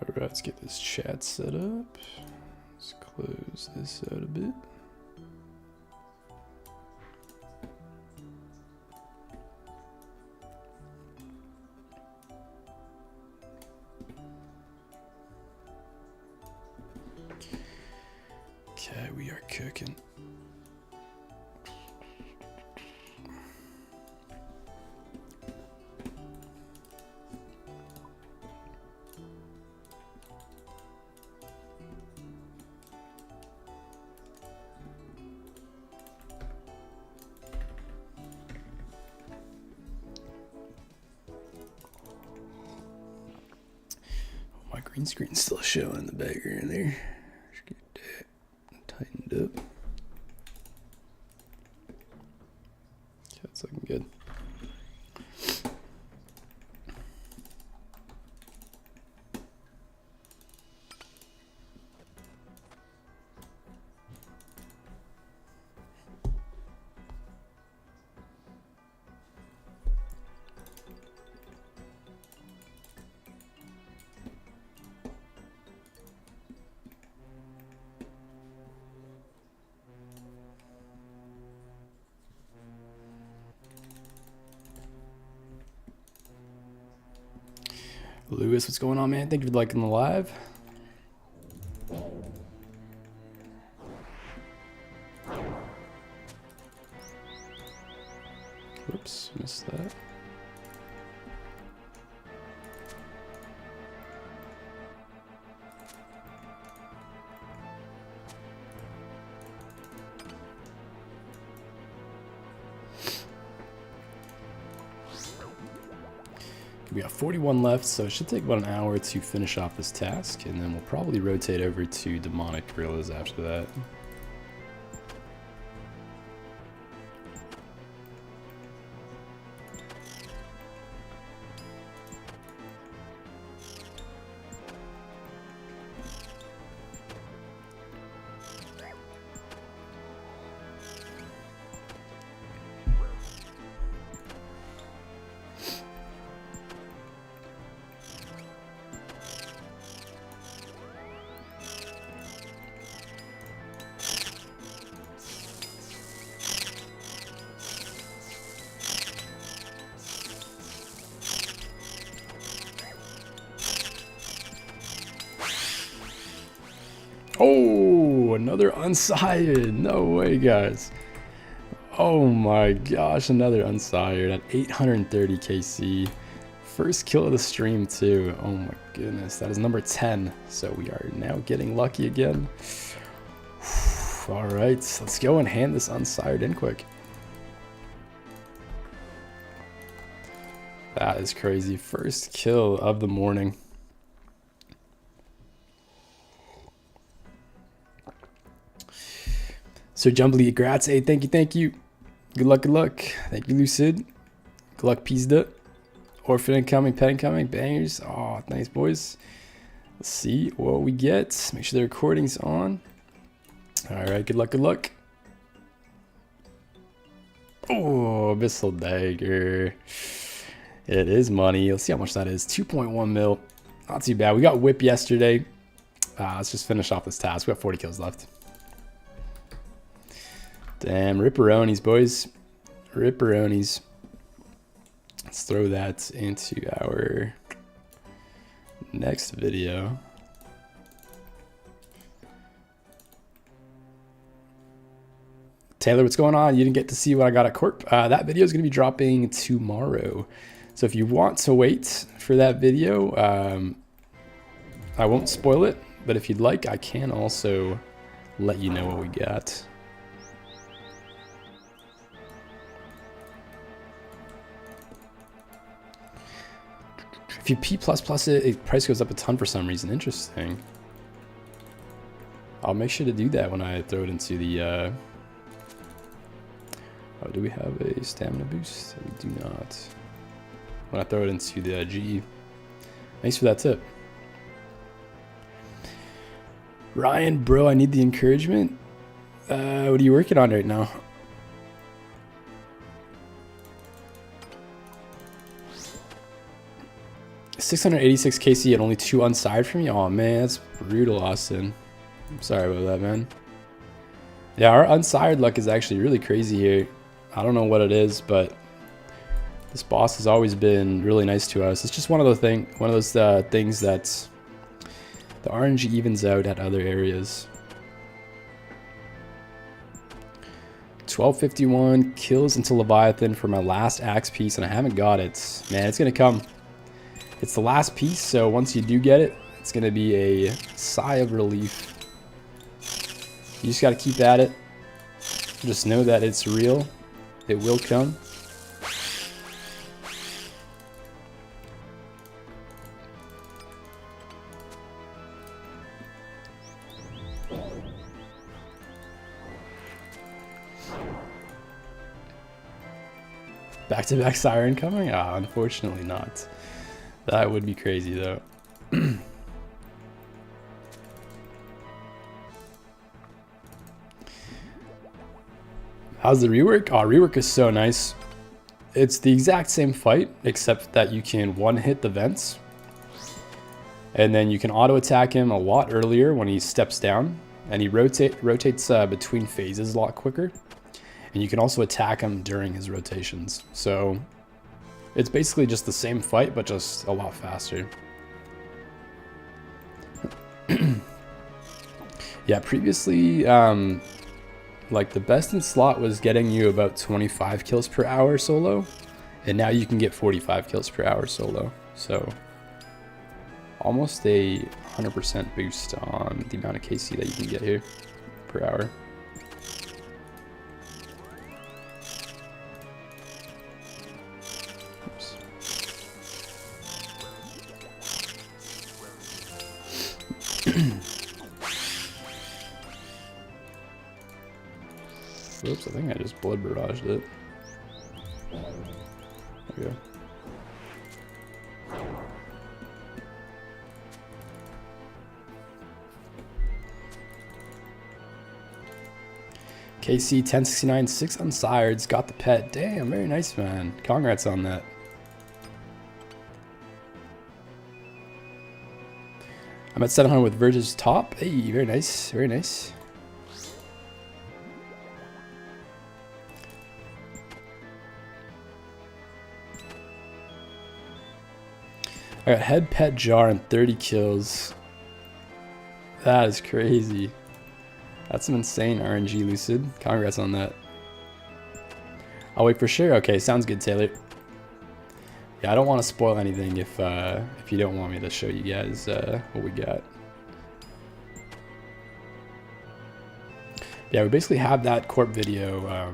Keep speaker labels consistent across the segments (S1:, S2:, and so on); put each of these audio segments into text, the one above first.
S1: Alright, let's get this chat set up. Let's close this out a bit. Okay, we are cooking. My green screen's still showing in the background there. Just get that tightened up. Okay, that's looking good. Lewis, what's going on, man? Thank you for liking the live. Whoops, missed that. We got 41 left, so it should take about an hour to finish off this task, and then we'll probably rotate over to demonic gorillas after that. Oh, another unsired. No way, guys. Oh my gosh, another unsired at 830 KC. First kill of the stream too. Oh my goodness, that is number 10. So we are now getting lucky again. All right, let's go and hand this unsired in quick. That is crazy. First kill of the morning. So Jumbly, grats. Hey, thank you, thank you. Good luck, good luck. Thank you, Lucid. Good luck, Pizda. Orphan incoming, pet incoming, bangers. Oh, thanks, boys. Let's see what we get. Make sure the recording's on. All right, good luck, good luck. Oh, Abyssal Dagger. It is money. Let's see how much that is. 2.1 mil. Not too bad. We got Whip yesterday. Let's just finish off this task. We have 40 kills left. Damn, ripperonis, boys. Ripperonis. Let's throw that into our next video. Taylor, what's going on? You didn't get to see what I got at Corp. That video is going to be dropping tomorrow. So if you want to wait for that video, I won't spoil it. But if you'd like, I can also let you know what we got. If you P++ it, price goes up a ton for some reason. Interesting. I'll make sure to do that when I throw it into the... Oh, do we have a stamina boost? We do not. When I throw it into the GE. Thanks for that tip. Ryan, bro, I need the encouragement. What are you working on right now? 686 KC and only 2 unsired from me? Oh man, that's brutal, Austin. I'm sorry about that, man. Yeah, our unsired luck is actually really crazy here. I don't know what it is, but this boss has always been really nice to us. It's just one of those things that's the RNG evens out at other areas. 1251 kills into Leviathan for my last axe piece, and I haven't got it. Man, it's gonna come. It's the last piece, so once you do get it, it's gonna be a sigh of relief. You just gotta keep at it. Just know that it's real. It will come. Back-to-back siren coming? Ah, unfortunately not. That would be crazy though. How's the rework? Oh, rework is so nice. It's the exact same fight, except that you can one-hit the vents. And then you can auto-attack him a lot earlier when he steps down. And he rotates between phases a lot quicker. And you can also attack him during his rotations. So it's basically just the same fight, but just a lot faster. Yeah, previously, like the best in slot was getting you about 25 kills per hour solo. And now you can get 45 kills per hour solo. So almost a 100% boost on the amount of KC that you can get here per hour. Oops, I think I just blood barraged it. There we go. KC 1069, 6 unsireds, got the pet. Damn, very nice, man. Congrats on that. I'm at 700 with Verge's top. Hey, very nice, very nice. I got head, pet, jar, and 30 kills. That is crazy. That's some insane RNG, Lucid. Congrats on that. I'll wait for sure. Okay, sounds good, Taylor. Yeah, I don't want to spoil anything if you don't want me to show you guys what we got. Yeah, we basically have that corp video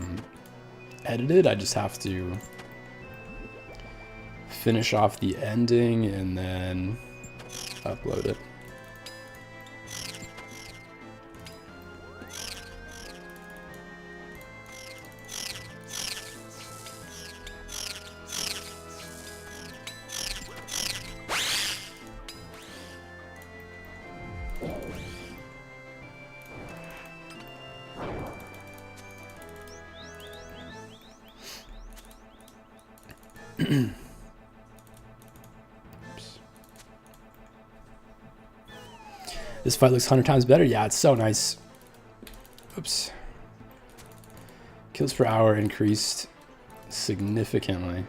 S1: edited. I just have to finish off the ending and then upload it. This fight looks 100 times better. Yeah, it's so nice. Oops. Kills per hour increased significantly.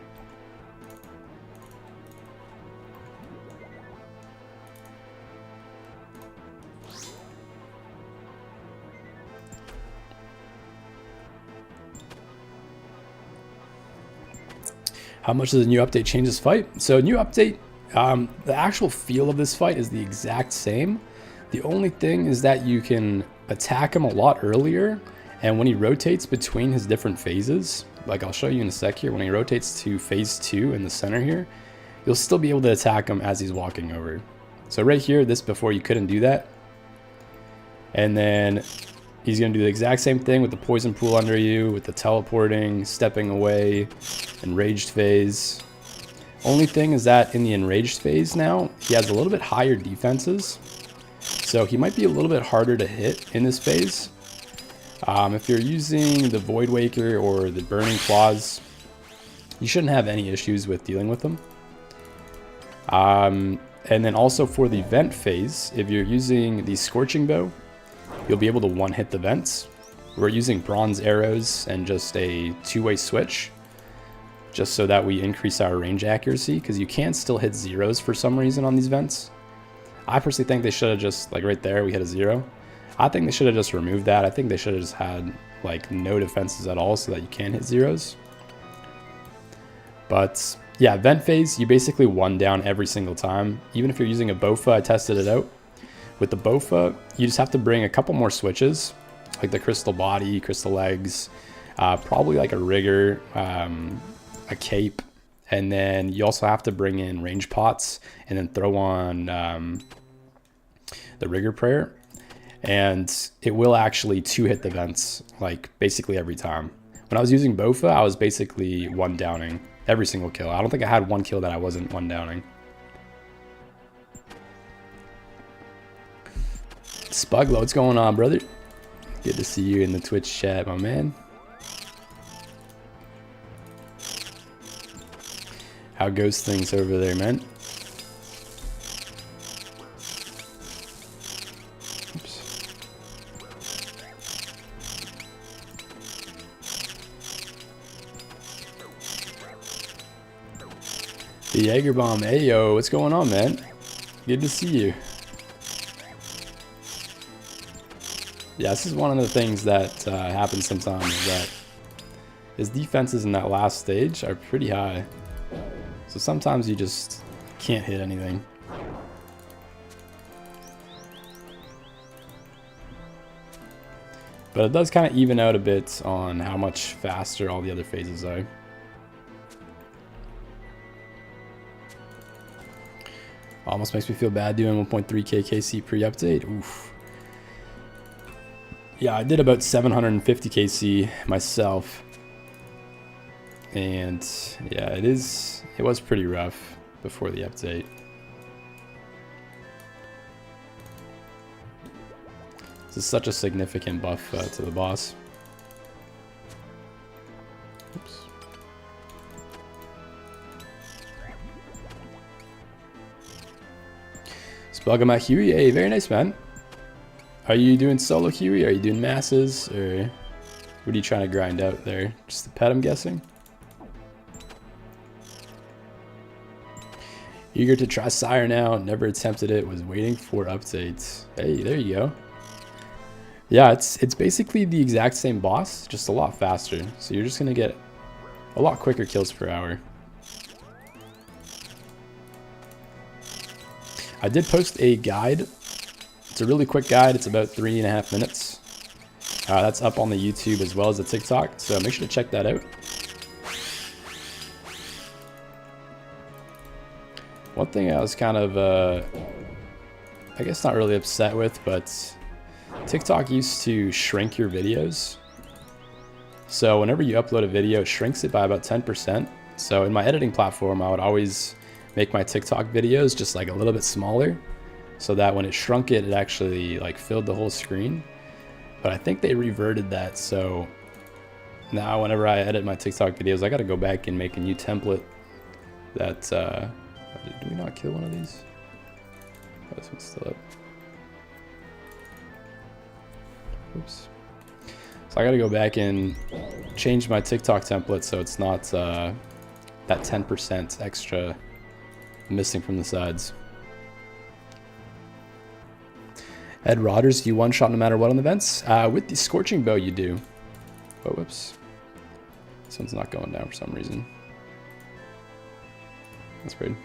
S1: How much does the new update change this fight? So new update, the actual feel of this fight is the exact same. The only thing is that you can attack him a lot earlier, and when he rotates between his different phases, like I'll show you in a sec here, when he rotates to phase 2 in the center here, you'll still be able to attack him as he's walking over. So right here, this before you couldn't do that. And then he's going to do the exact same thing with the poison pool under you, with the teleporting, stepping away, enraged phase. Only thing is that in the enraged phase now, he has a little bit higher defenses. So he might be a little bit harder to hit in this phase. If you're using the Void Waker or the Burning Claws, you shouldn't have any issues with dealing with them. And then also for the vent phase, if you're using the Scorching Bow, you'll be able to one-hit the vents. We're using bronze arrows and just a two-way switch, just so that we increase our range accuracy, because you can still hit zeros for some reason on these vents. I personally think they should have just, like right there, we hit a 0. I think they should have just removed that. I think they should have just had like no defenses at all so that you can hit zeros. But yeah, vent phase, you basically one down every single time. Even if you're using a Bofa, I tested it out. With the Bofa, you just have to bring a couple more switches, like the crystal body, crystal legs, probably like a rigger, a cape, and then you also have to bring in range pots and then throw on the rigger prayer. And it will actually two-hit the vents, like basically every time. When I was using Bofa, I was basically one downing every single kill. I don't think I had one kill that I wasn't one downing. Spuglo, what's going on, brother? Good to see you in the Twitch chat, my man. How goes things over there, man? Oops. The Jaeger bomb. Hey, yo, what's going on, man? Good to see you. Yeah, this is one of the things that happens sometimes, is that his defenses in that last stage are pretty high. So sometimes you just can't hit anything. But it does kind of even out a bit on how much faster all the other phases are. Almost makes me feel bad doing 1.3k KC pre-update. Oof. Yeah, I did about 750 KC myself. And yeah, it was pretty rough before the update. This is such a significant buff to the boss. Oops. Spugama Huey, hey, very nice, man. Are you doing solo Huey? Are you doing masses? Or what are you trying to grind out there? Just the pet, I'm guessing? Eager to try Sire now. Never attempted it. Was waiting for updates. Hey, there you go. Yeah, it's basically the exact same boss, just a lot faster. So you're just going to get a lot quicker kills per hour. I did post a guide. It's a really quick guide. It's about 3.5 minutes. That's up on the YouTube as well as the TikTok. So make sure to check that out. One thing I was kind of, I guess not really upset with, but TikTok used to shrink your videos. So whenever you upload a video, it shrinks it by about 10%. So in my editing platform, I would always make my TikTok videos just like a little bit smaller, so that when it shrunk it, it actually like filled the whole screen. But I think they reverted that. So now whenever I edit my TikTok videos, I got to go back and make a new template that, did we not kill one of these? Oh, this one's still up. Oops. So I got to go back and change my TikTok template so it's not that 10% extra missing from the sides. Ed Rodders, you one shot no matter what on the vents? With the Scorching Bow, you do. Oh, whoops. This one's not going down for some reason. That's weird.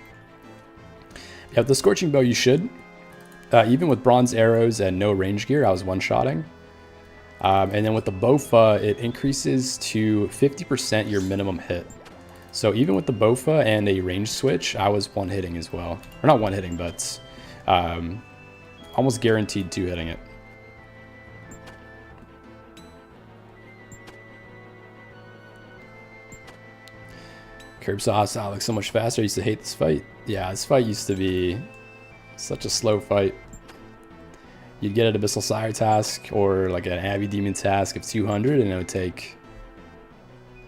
S1: Yeah, with the Scorching Bow, you should. Even with bronze arrows and no range gear, I was one-shotting. And then with the Bofa, it increases to 50% your minimum hit. So even with the Bofa and a range switch, I was one-hitting as well. Or not one-hitting, but almost guaranteed two-hitting it. Curb sauce, Alex, so much faster. I used to hate this fight. Yeah, this fight used to be such a slow fight. You'd get an Abyssal Sire task or like an Abbey Demon task of 200, and it would take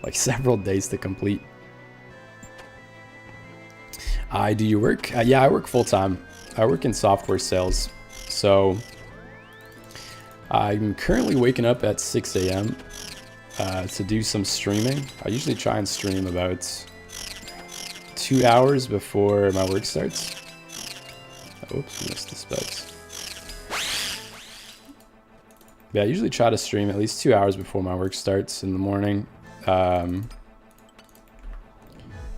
S1: like several days to complete. Do you work? Yeah, I work full time. I work in software sales. So I'm currently waking up at 6 a.m. To do some streaming. I usually try and stream about 2 hours before my work starts. Oops, missed the specs. Yeah, I usually try to stream at least 2 hours before my work starts in the morning. And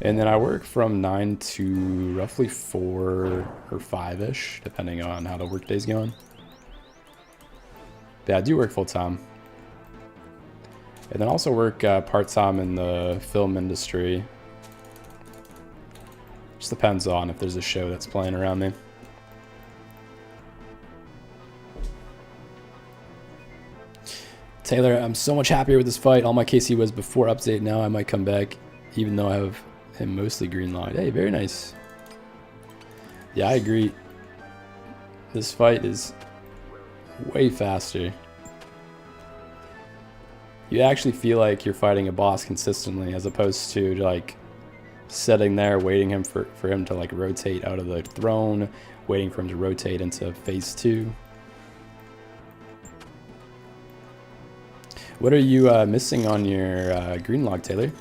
S1: then I work from 9 to roughly 4 or 5-ish, depending on how the workday's going. Yeah, I do work full time. And then also work part-time in the film industry. Just depends on if there's a show that's playing around me. Taylor, I'm so much happier with this fight. All my KC was before update. Now I might come back, even though I have him mostly green logged. Hey, very nice. Yeah, I agree. This fight is way faster. You actually feel like you're fighting a boss consistently, as opposed to like sitting there waiting for him to like rotate out of the throne, waiting for him to rotate into phase 2. What are you missing on your green log, Taylor?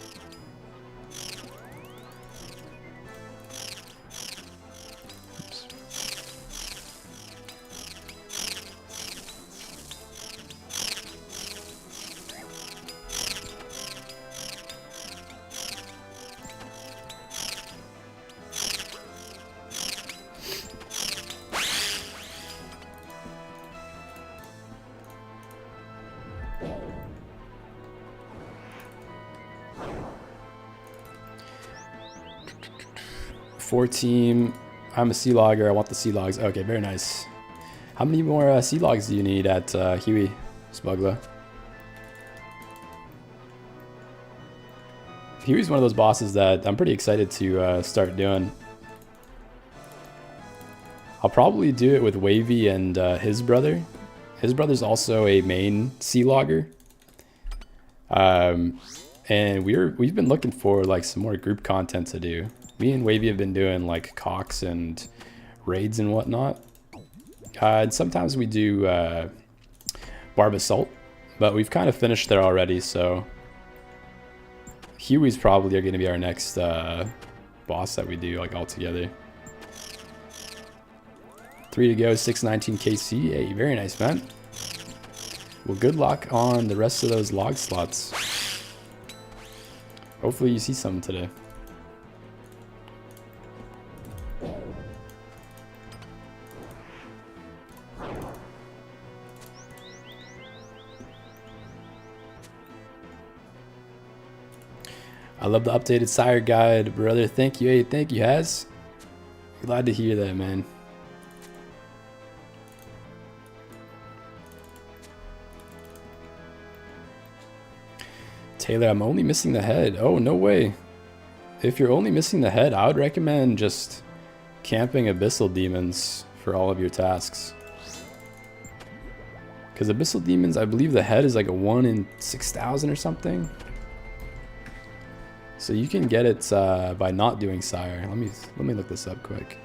S1: Oops. Four team. I'm a sea logger. I want the sea logs. Okay, very nice. How many more sea logs do you need at Huey, Smugler? Huey's one of those bosses that I'm pretty excited to start doing. I'll probably do it with Wavy and his brother. His brother's also a main sea logger. And we've been looking for like some more group content to do. Me and Wavy have been doing like Cox and raids and whatnot. And sometimes we do Barb Assault, but we've kind of finished there already, so Huey's probably going to be our next boss that we do like all together. 3 to go, 619 KC. Hey, very nice, man. Well, good luck on the rest of those log slots. Hopefully you see some today. I love the updated sire guide, brother. Thank you. Hey, thank you, Haz. Glad to hear that, man. Taylor, I'm only missing the head. Oh, no way. If you're only missing the head, I would recommend just camping Abyssal Demons for all of your tasks. Because Abyssal Demons, I believe the head is like a 1 in 6,000 or something. So you can get it by not doing Sire. Let me look this up quick.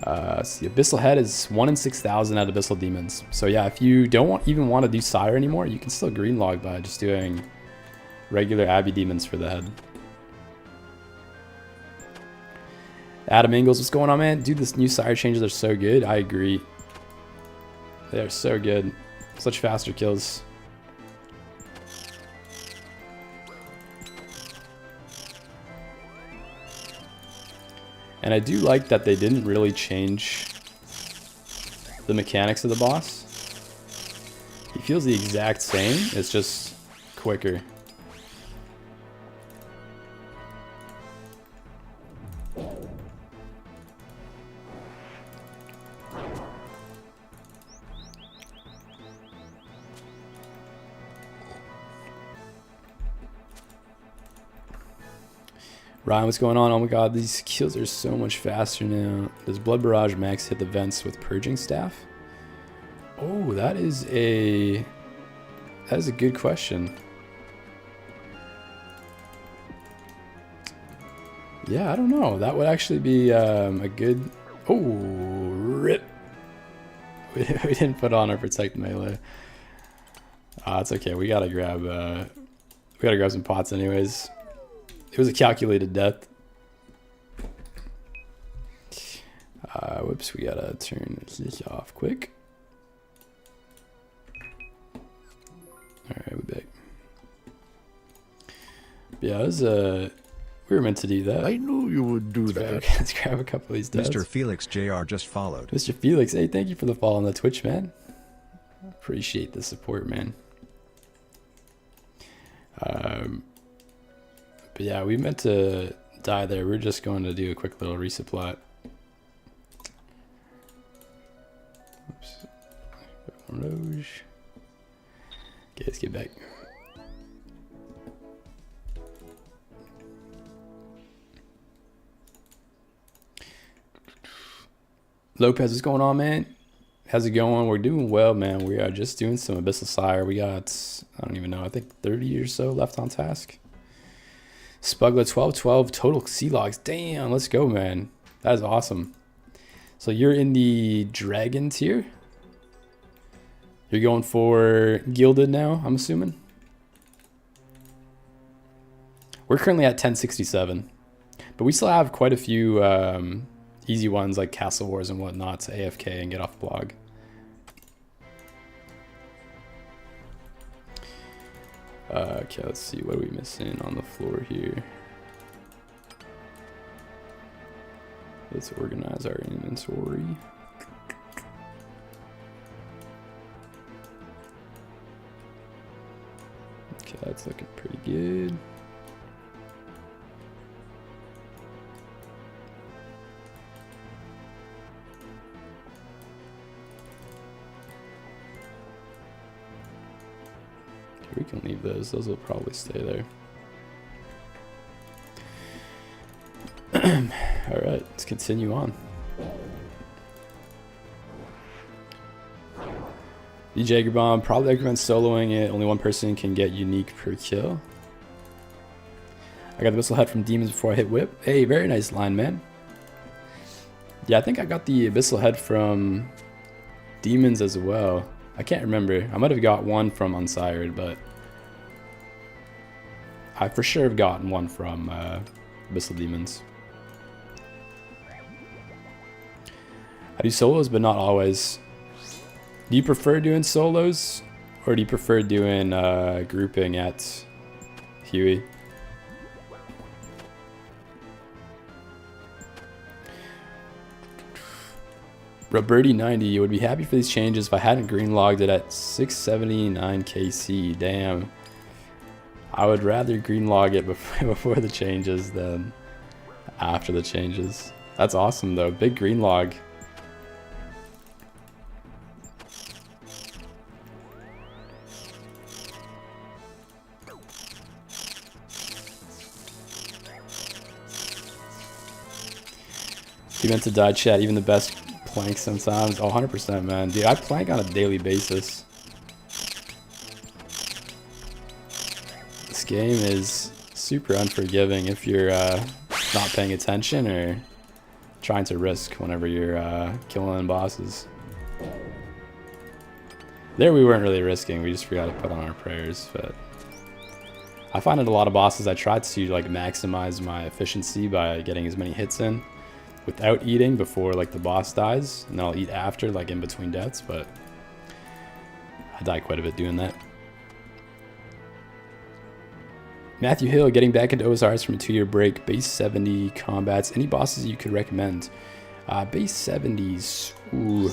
S1: So the Abyssal Head is 1 in 6,000 at Abyssal Demons. So yeah, if you don't even want to do Sire anymore, you can still green log by just doing regular Abbey Demons for the head. Adam Ingalls, what's going on, man? Dude, this new Sire changes are so good. I agree. They're so good. Such faster kills. And I do like that they didn't really change the mechanics of the boss. He feels the exact same, it's just quicker. Ryan, what's going on? Oh my god, these kills are so much faster now. Does Blood Barrage Max hit the vents with Purging Staff? Oh, that is a good question. Yeah, I don't know. That would actually be a good... Oh, rip. We didn't put on our protect melee. It's okay. We gotta grab some pots anyways. It was a calculated death. Whoops, we gotta turn this off quick. Alright, we're back. Yeah, it was we were meant to do that.
S2: I knew you would do that.
S1: Let's grab a couple of these deaths.
S3: Mr. Felix Jr. just followed.
S1: Mr. Felix, hey, thank you for the follow on the Twitch, man. Appreciate the support, man. But yeah, we meant to die there. We're just going to do a quick little resupply. Oops. Rouge. Okay, let's get back. Lopez, what's going on, man? How's it going? We're doing well, man. We are just doing some Abyssal Sire. We got, I don't even know, I think 30 or so left on task. Spugla, 12 total sea logs. Damn, let's go, man. That is awesome. So you're in the dragon tier? You're going for gilded now, I'm assuming? We're currently at 1067. But we still have quite a few easy ones like Castle Wars and whatnot to AFK and get off blog. Okay, let's see. What are we missing on the floor here? Let's organize our inventory. Okay, that's looking pretty good. We can leave those. Those will probably stay there. All right, let's continue on. The Jager Bomb, probably recommend soloing it. Only one person can get unique per kill. I got the Abyssal Head from Demons before I hit Whip. Hey, very nice line, man. Yeah, I think I got the Abyssal Head from Demons as well. I can't remember. I might have got one from Unsired, but I for sure have gotten one from Abyssal Demons. I do solos, but not always. Do you prefer doing solos, or do you prefer doing grouping at Huey? Roberti90 would be happy for these changes if I hadn't green logged it at 679 KC. Damn. I would rather green log it before the changes than after the changes. That's awesome though. Big green log. You meant to die, chat. Even the best plank sometimes. Oh, 100%, man. Dude, I plank on a daily basis. This game is super unforgiving if you're not paying attention or trying to risk whenever you're killing bosses. There we weren't really risking. We just forgot to put on our prayers, but I find in a lot of bosses I try to like maximize my efficiency by getting as many hits in without eating before like the boss dies, and then I'll eat after, like in between deaths, but I die quite a bit doing that. Matthew Hill, getting back into OSRs from a 2-year break, base 70 combats. Any bosses you could recommend? Base 70s, ooh.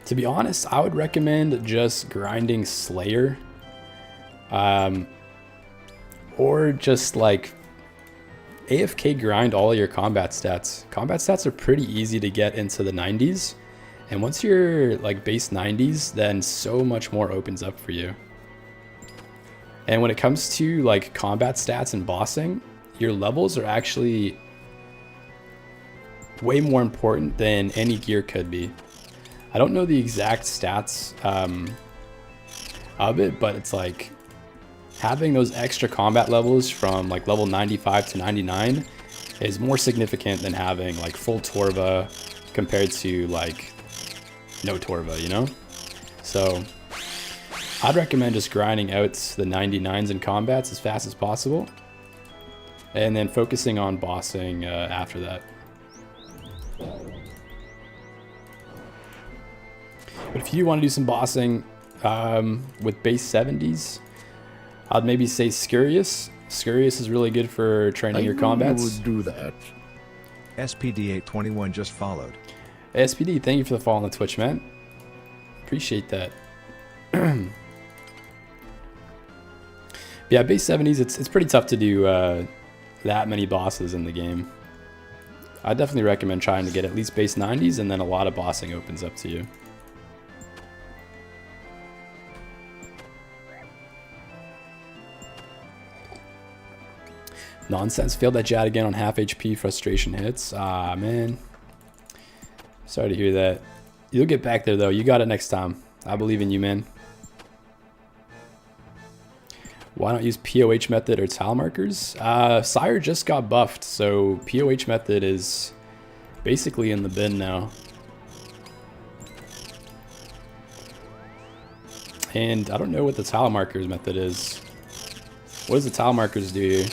S1: To be honest, I would recommend just grinding Slayer. Or just like AFK grind all your combat stats. Combat stats are pretty easy to get into the 90s. And once you're like base 90s, then so much more opens up for you. And when it comes to like combat stats and bossing, your levels are actually way more important than any gear could be. I don't know the exact stats of it, but it's like having those extra combat levels from like level 95 to 99 is more significant than having like full Torva compared to like no Torva, you know? So I'd recommend just grinding out the 99s in combats as fast as possible, and then focusing on bossing after that. But if you want to do some bossing with base 70s, I'd maybe say Scurious. Scurious is really good for training your combats.
S2: You would do that.
S3: SPD821 just followed.
S1: SPD, thank you for the follow on the Twitch, man. Appreciate that. Yeah, base 70s, it's pretty tough to do that many bosses in the game. I definitely recommend trying to get at least base 90s, and then a lot of bossing opens up to you. Nonsense, failed that Jad again on half HP, frustration hits. Ah, man. Sorry to hear that. You'll get back there, though. You got it next time. I believe in you, man. Why not use POH method or tile markers? Sire just got buffed, so POH method is basically in the bin now. And I don't know what the tile markers method is. What does the tile markers do here?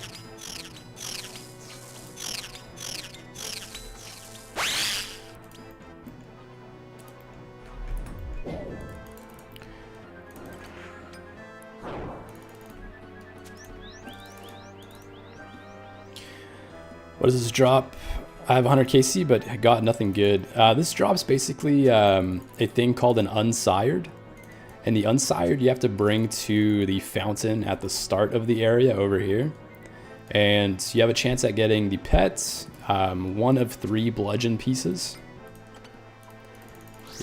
S1: What does this drop? I have 100 KC, but got nothing good. This drop's basically a thing called an unsired. And the unsired you have to bring to the fountain at the start of the area over here. And you have a chance at getting the pet, 1 of 3 bludgeon pieces.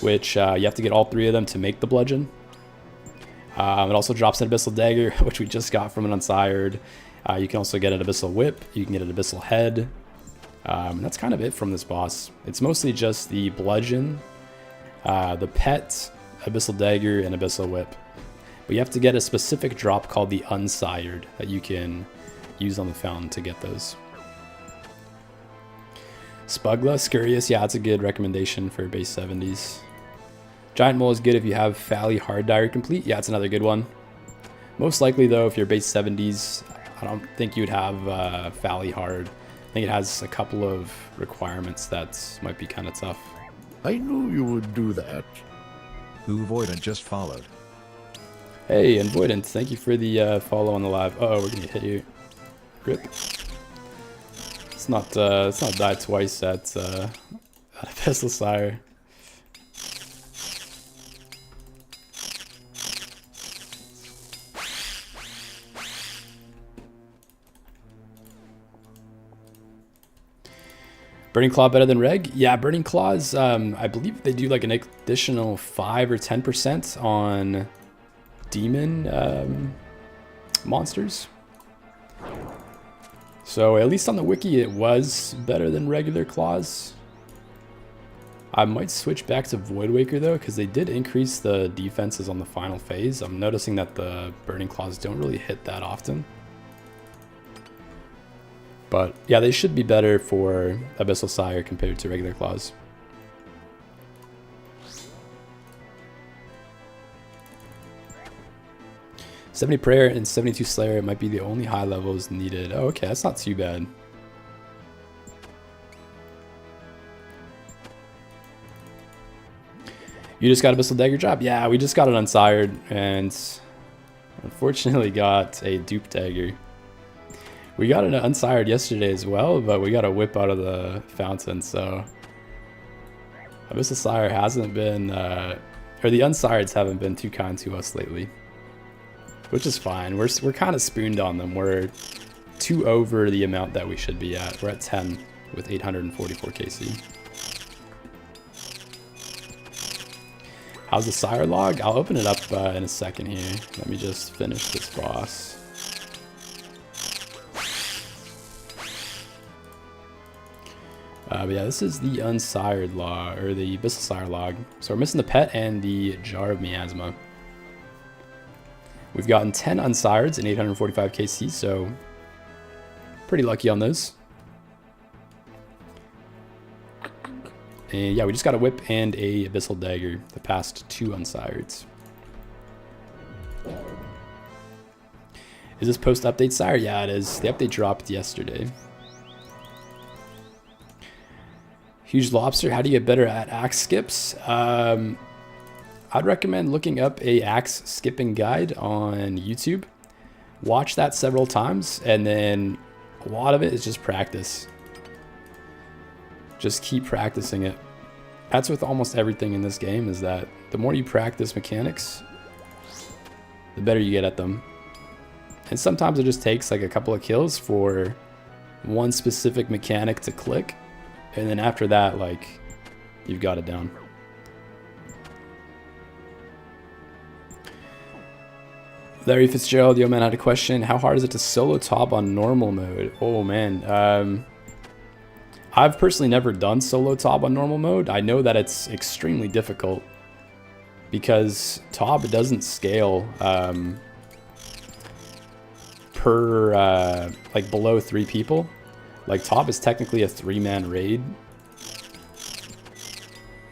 S1: Which you have to get all 3 of them to make the bludgeon. It also drops an abyssal dagger, which we just got from an unsired. You can also get an abyssal whip, you can get an abyssal head. That's kind of it from this boss. It's mostly just the bludgeon, the pet, abyssal dagger, and abyssal whip. But you have to get a specific drop called the unsired that you can use on the fountain to get those. Spugla, Scurious, yeah, that's a good recommendation for base 70s. Giant Mole is good if you have Fally Hard Diary complete. Yeah, it's another good one. Most likely though, if you're base 70s, I don't think you'd have Fally Hard. I think it has a couple of requirements that might be kind of tough.
S2: I knew you would do that.
S3: Uvoidant just followed.
S1: Hey, Avoidant, thank you for the follow on the live. Uh oh, we're gonna hit you. Rip. Let's not die twice at Abyssal Sire. Burning Claw better than Reg? Yeah, Burning Claws, I believe they do like an additional 5 or 10% on demon monsters. So at least on the wiki it was better than regular claws. I might switch back to Voidwaker though, because they did increase the defenses on the final phase. I'm noticing that the Burning Claws don't really hit that often. But yeah, they should be better for Abyssal Sire compared to regular claws. "70 Prayer and 72 Slayer might be the only high levels needed." Oh, okay, that's not too bad. You just got Abyssal Dagger drop? Yeah, we just got an Unsired and unfortunately got a dupe dagger. We got an Unsired yesterday as well, but we got a whip out of the fountain, so Abyssal Sire hasn't been, or the Unsireds haven't been too kind to us lately, which is fine. We're kind of spooned on them. We're 2 over the amount that we should be at. We're at 10 with 844 KC. How's the Sire log? I'll open it up in a second here. Let me just finish this boss. But yeah, this is the Unsired log, or the Abyssal Sire log. So we're missing the pet and the Jar of Miasma. We've gotten 10 Unsireds and 845 KC, so pretty lucky on those. And yeah, we just got a whip and a abyssal dagger, the past 2 unsireds. Is this post-update sire? Yeah, it is. The update dropped yesterday. Huge Lobster, how do you get better at axe skips? I'd recommend looking up a axe skipping guide on YouTube. Watch that several times, and then a lot of it is just practice. Just keep practicing it. That's with almost everything in this game, is that the more you practice mechanics, the better you get at them. And sometimes it just takes like a couple of kills for one specific mechanic to click, and then after that, like, you've got it down. Larry Fitzgerald, yo man, I had a question. How hard is it to solo top on normal mode? Oh man, I've personally never done solo top on normal mode. I know that it's extremely difficult because top doesn't scale per like below 3 people. Like top is technically a 3-man raid.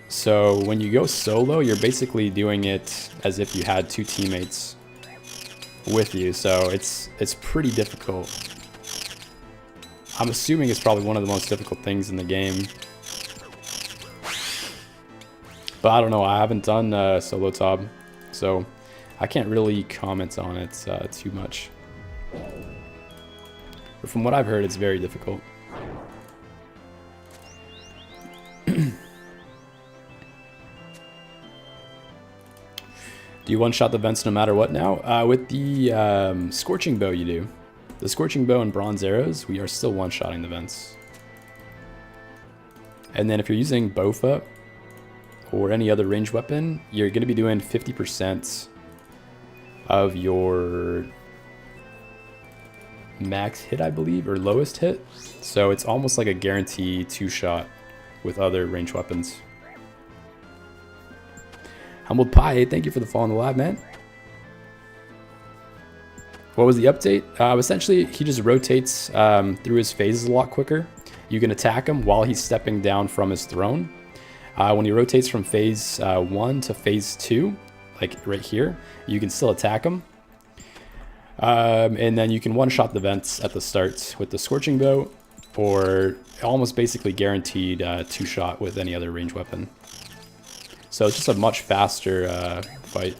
S1: So when you go solo, you're basically doing it as if you had 2 teammates with you. So it's pretty difficult. I'm assuming it's probably one of the most difficult things in the game. But I don't know, I haven't done solo top, so I can't really comment on it too much. But from what I've heard, it's very difficult. Do you one-shot the vents no matter what now? With the Scorching Bow you do. The Scorching Bow and Bronze Arrows, we are still one-shotting the vents. And then if you're using Bofa or any other ranged weapon, you're going to be doing 50% of your max hit, I believe, or lowest hit. So it's almost like a guarantee 2-shot with other ranged weapons. Humbled Pie, thank you for the follow in the lab, man. What was the update? Essentially, he just rotates through his phases a lot quicker. You can attack him while he's stepping down from his throne. When he rotates from phase 1 to phase 2, like right here, you can still attack him. And then you can one-shot the vents at the start with the Scorching Bow, or almost basically guaranteed 2-shot with any other ranged weapon. So it's just a much faster fight.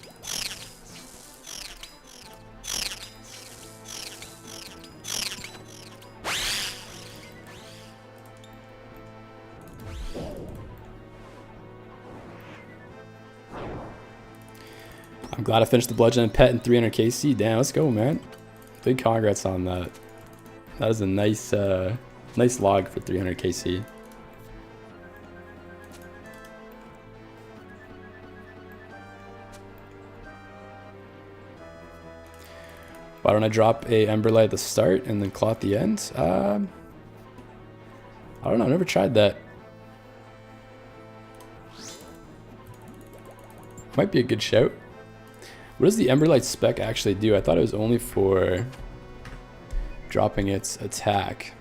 S1: I'm glad I finished the Bludgeon and Pet in 300 KC. Damn, let's go, man. Big congrats on that. That is a nice, nice log for 300 KC. Why don't I drop a Emberlight at the start and then claw at the end? I don't know, I've never tried that. Might be a good shout. What does the Emberlight spec actually do? I thought it was only for dropping its attack.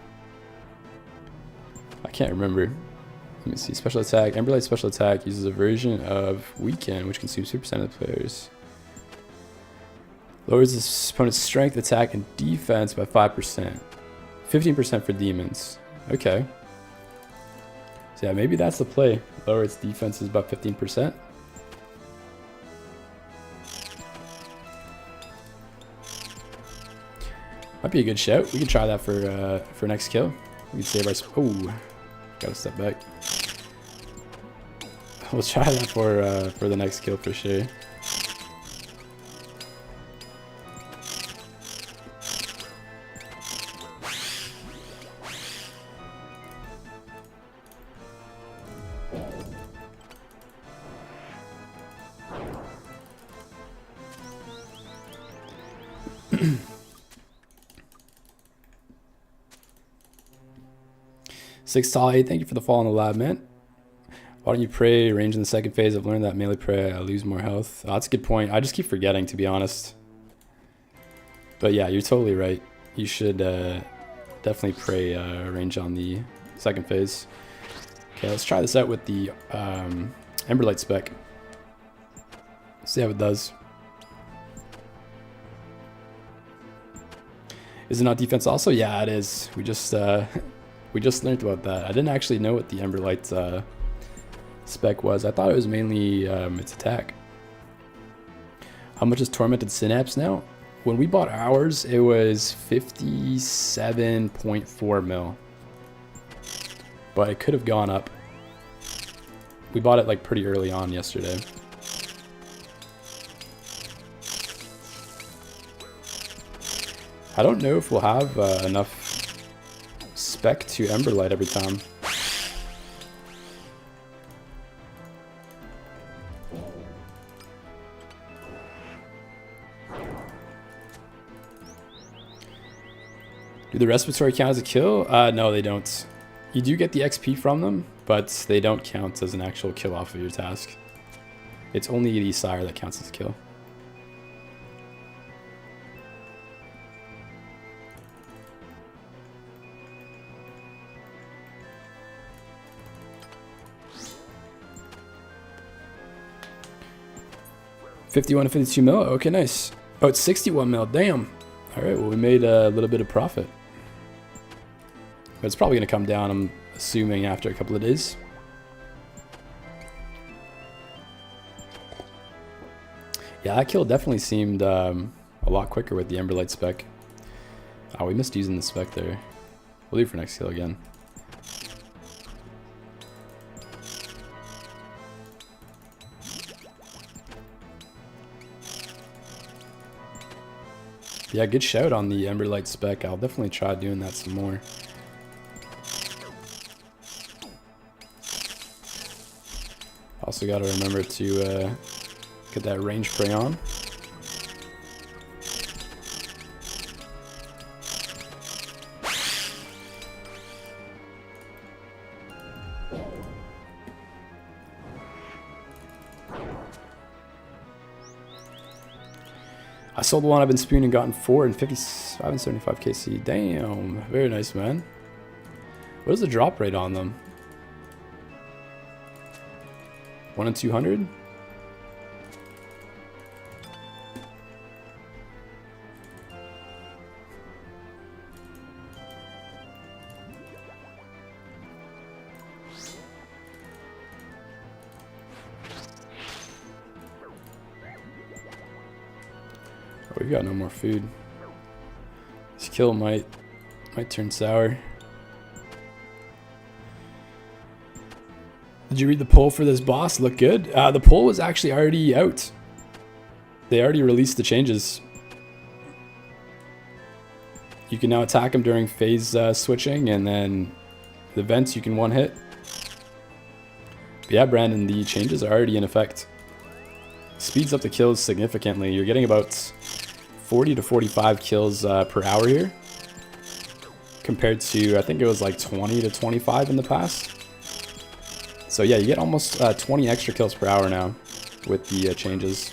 S1: I can't remember. Let me see. Special attack. Emberlight special attack uses a version of Weekend, which consumes 2% of the players. Lowers the opponent's strength, attack, and defense by 5%. 15% for demons. Okay. So yeah, maybe that's the play. Lower its defenses by 15%. Might be a good shout. We could try that for next kill. We could save our... Oh, gotta step back. We'll try that for the next kill for sure. Six Tall 8, thank you for the follow in the lab, man. Why don't you pray range in the second phase? I've learned that melee pray, I lose more health. Oh, that's a good point. I just keep forgetting, to be honest. But yeah, you're totally right. You should definitely pray range on the second phase. Okay, let's try this out with the Emberlight spec. See how it does. Is it not defense also? Yeah, it is. We just learned about that. I didn't actually know what the Emberlight spec was. I thought it was mainly its attack. How much is Tormented Synapse now? When we bought ours, it was 57.4 mil. But it could have gone up. We bought it like pretty early on yesterday. I don't know if we'll have enough spec to Emberlight every time. Do the respiratory count as a kill? No, they don't. You do get the XP from them, but they don't count as an actual kill off of your task. It's only the sire that counts as a kill. $51 to 52 mil. Okay, nice. Oh, it's 61 mil. Damn. All right. Well, we made a little bit of profit. But it's probably going to come down, I'm assuming, after a couple of days. Yeah, that kill definitely seemed a lot quicker with the Emberlight spec. Oh, we missed using the spec there. We'll leave for next kill again. Yeah, good shout on the Emberlight spec. I'll definitely try doing that some more. Also got to remember to get that range spray on. I sold one I've been spooning and gotten 4 and 55 and 75 KC. Damn, very nice, man. What is the drop rate on them? 1 in 200? Oh, we've got no more food. This kill might turn sour. Did you read the poll for this boss? Look good. The poll was actually already out. They already released the changes. You can now attack him during phase switching, and then the vents you can one hit. But yeah, Brandon, the changes are already in effect. Speeds up the kills significantly. You're getting about 40 to 45 kills per hour here, compared to, I think it was like 20 to 25 in the past. So yeah, you get almost 20 extra kills per hour now with the changes.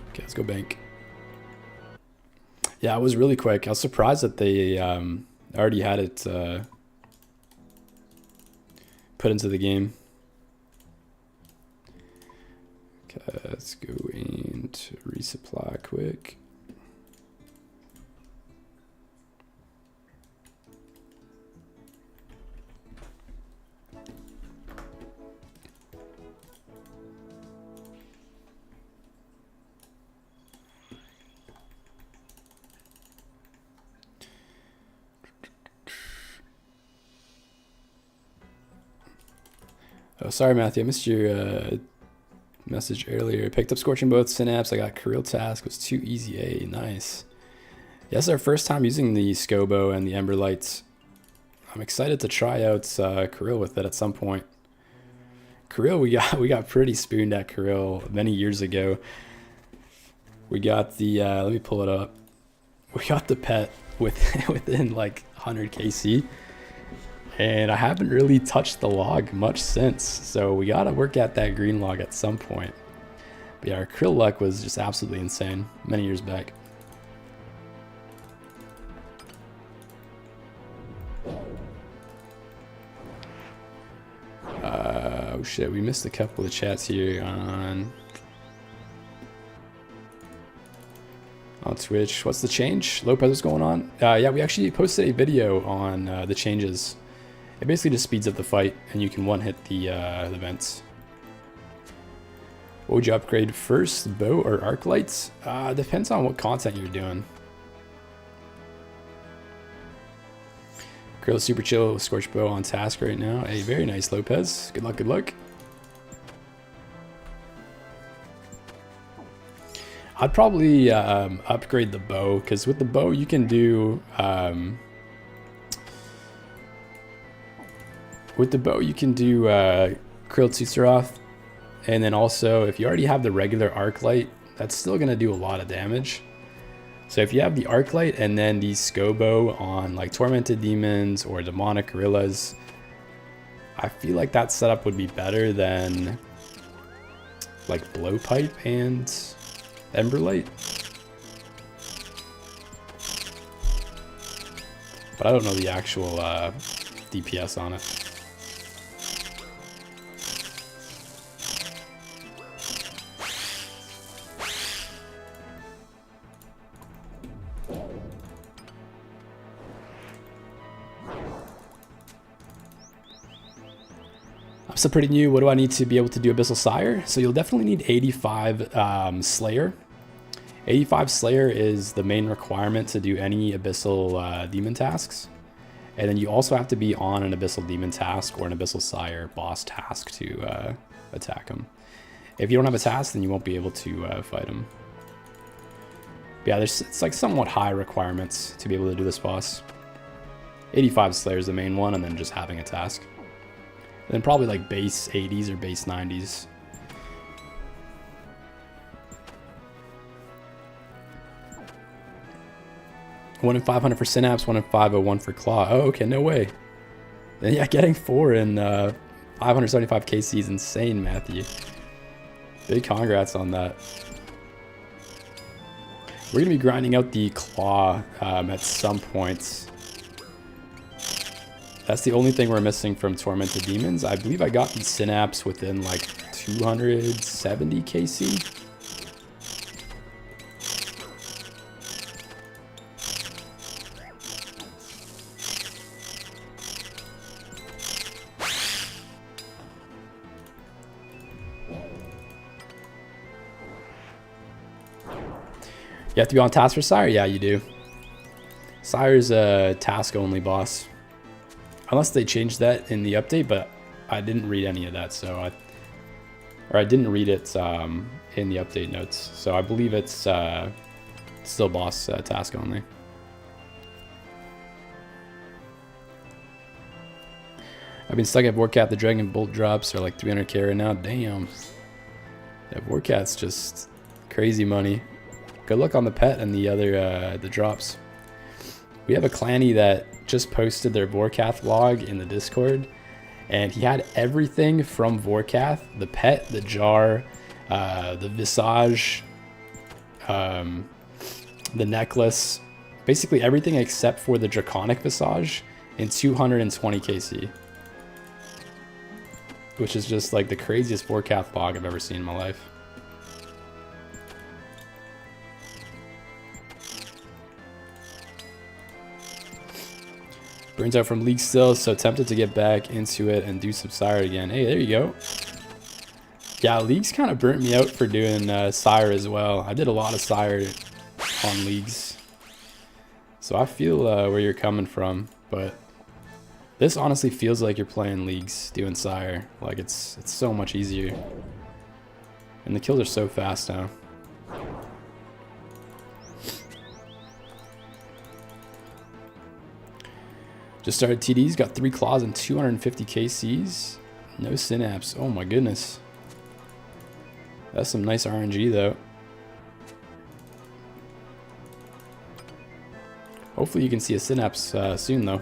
S1: Okay, let's go bank. Yeah, it was really quick. I was surprised that they already had it put into the game. Okay, let's go into resupply quick. Oh, sorry, Matthew. I missed your message earlier. Picked up Scorching both Synapse. I got Kirill Task. It was too easy. Hey, nice. Yeah, this is our first time using the Scobo and the Emberlights. I'm excited to try out Kirill with it at some point. Kirill, we got pretty spooned at Kirill many years ago. We got the let me pull it up. We got the pet within like 100 KC. And I haven't really touched the log much since, so we gotta work at that green log at some point. But yeah, our krill luck was just absolutely insane many years back. Oh shit, we missed a couple of chats here on Twitch. What's the change? Lopez, what's going on? Yeah, we actually posted a video on the changes. It basically just speeds up the fight, and you can one-hit the vents. What would you upgrade first, bow or arc lights? Depends on what content you're doing. Krill super chill, Scorch Bow on task right now. Hey, very nice, Lopez. Good luck, good luck. I'd probably upgrade the bow, because with the bow you can do Krill Tutsaroth, and then also if you already have the regular arc light, that's still gonna do a lot of damage. So if you have the arc light and then the Scobo on like Tormented Demons or Demonic Gorillas, I feel like that setup would be better than like Blowpipe and Emberlight. But I don't know the actual DPS on it. I'm still pretty new. What do I need to be able to do Abyssal Sire? So you'll definitely need 85 Slayer. 85 Slayer is the main requirement to do any Abyssal Demon tasks. And then you also have to be on an Abyssal Demon task or an Abyssal Sire boss task to attack him. If you don't have a task, then you won't be able to fight him. But yeah, it's like somewhat high requirements to be able to do this boss. 85 Slayer is the main one, and then just having a task. And then probably like base 80s or base 90s. One in 500 for Synapse, 1 in 501 for Claw. Oh, okay, no way. And yeah, getting 4 in 575 KC is insane, Matthew. Big congrats on that. We're gonna be grinding out the Claw at some points. That's the only thing we're missing from Tormented Demons. I believe I got the Synapse within like 270 KC. You have to be on task for Sire? Yeah, you do. Sire's a task-only boss. Unless they changed that in the update, but I didn't read any of that, so I didn't read it in the update notes. So I believe it's still boss task only. I've been stuck at Vorcat. The Dragon Bolt drops are like 300k right now. Damn. Yeah, Vorcat's just crazy money. Good luck on the pet and the other the drops. We have a clanny that just posted their Vorkath vlog in the Discord, and he had everything from Vorkath: the pet, the jar, the visage, the necklace, basically everything except for the draconic visage in 220 KC, which is just like the craziest Vorkath vlog I've ever seen in my life. Burns out from League still, so tempted to get back into it and do some Sire again. Hey, there you go. Yeah, League's kind of burnt me out for doing Sire as well. I did a lot of Sire on Leagues. So I feel where you're coming from, but this honestly feels like you're playing Leagues doing Sire. Like it's so much easier. And the kills are so fast now. Just started TDs, got 3 claws and 250 KCs. No Synapse. Oh my goodness. That's some nice RNG though. Hopefully you can see a Synapse soon though.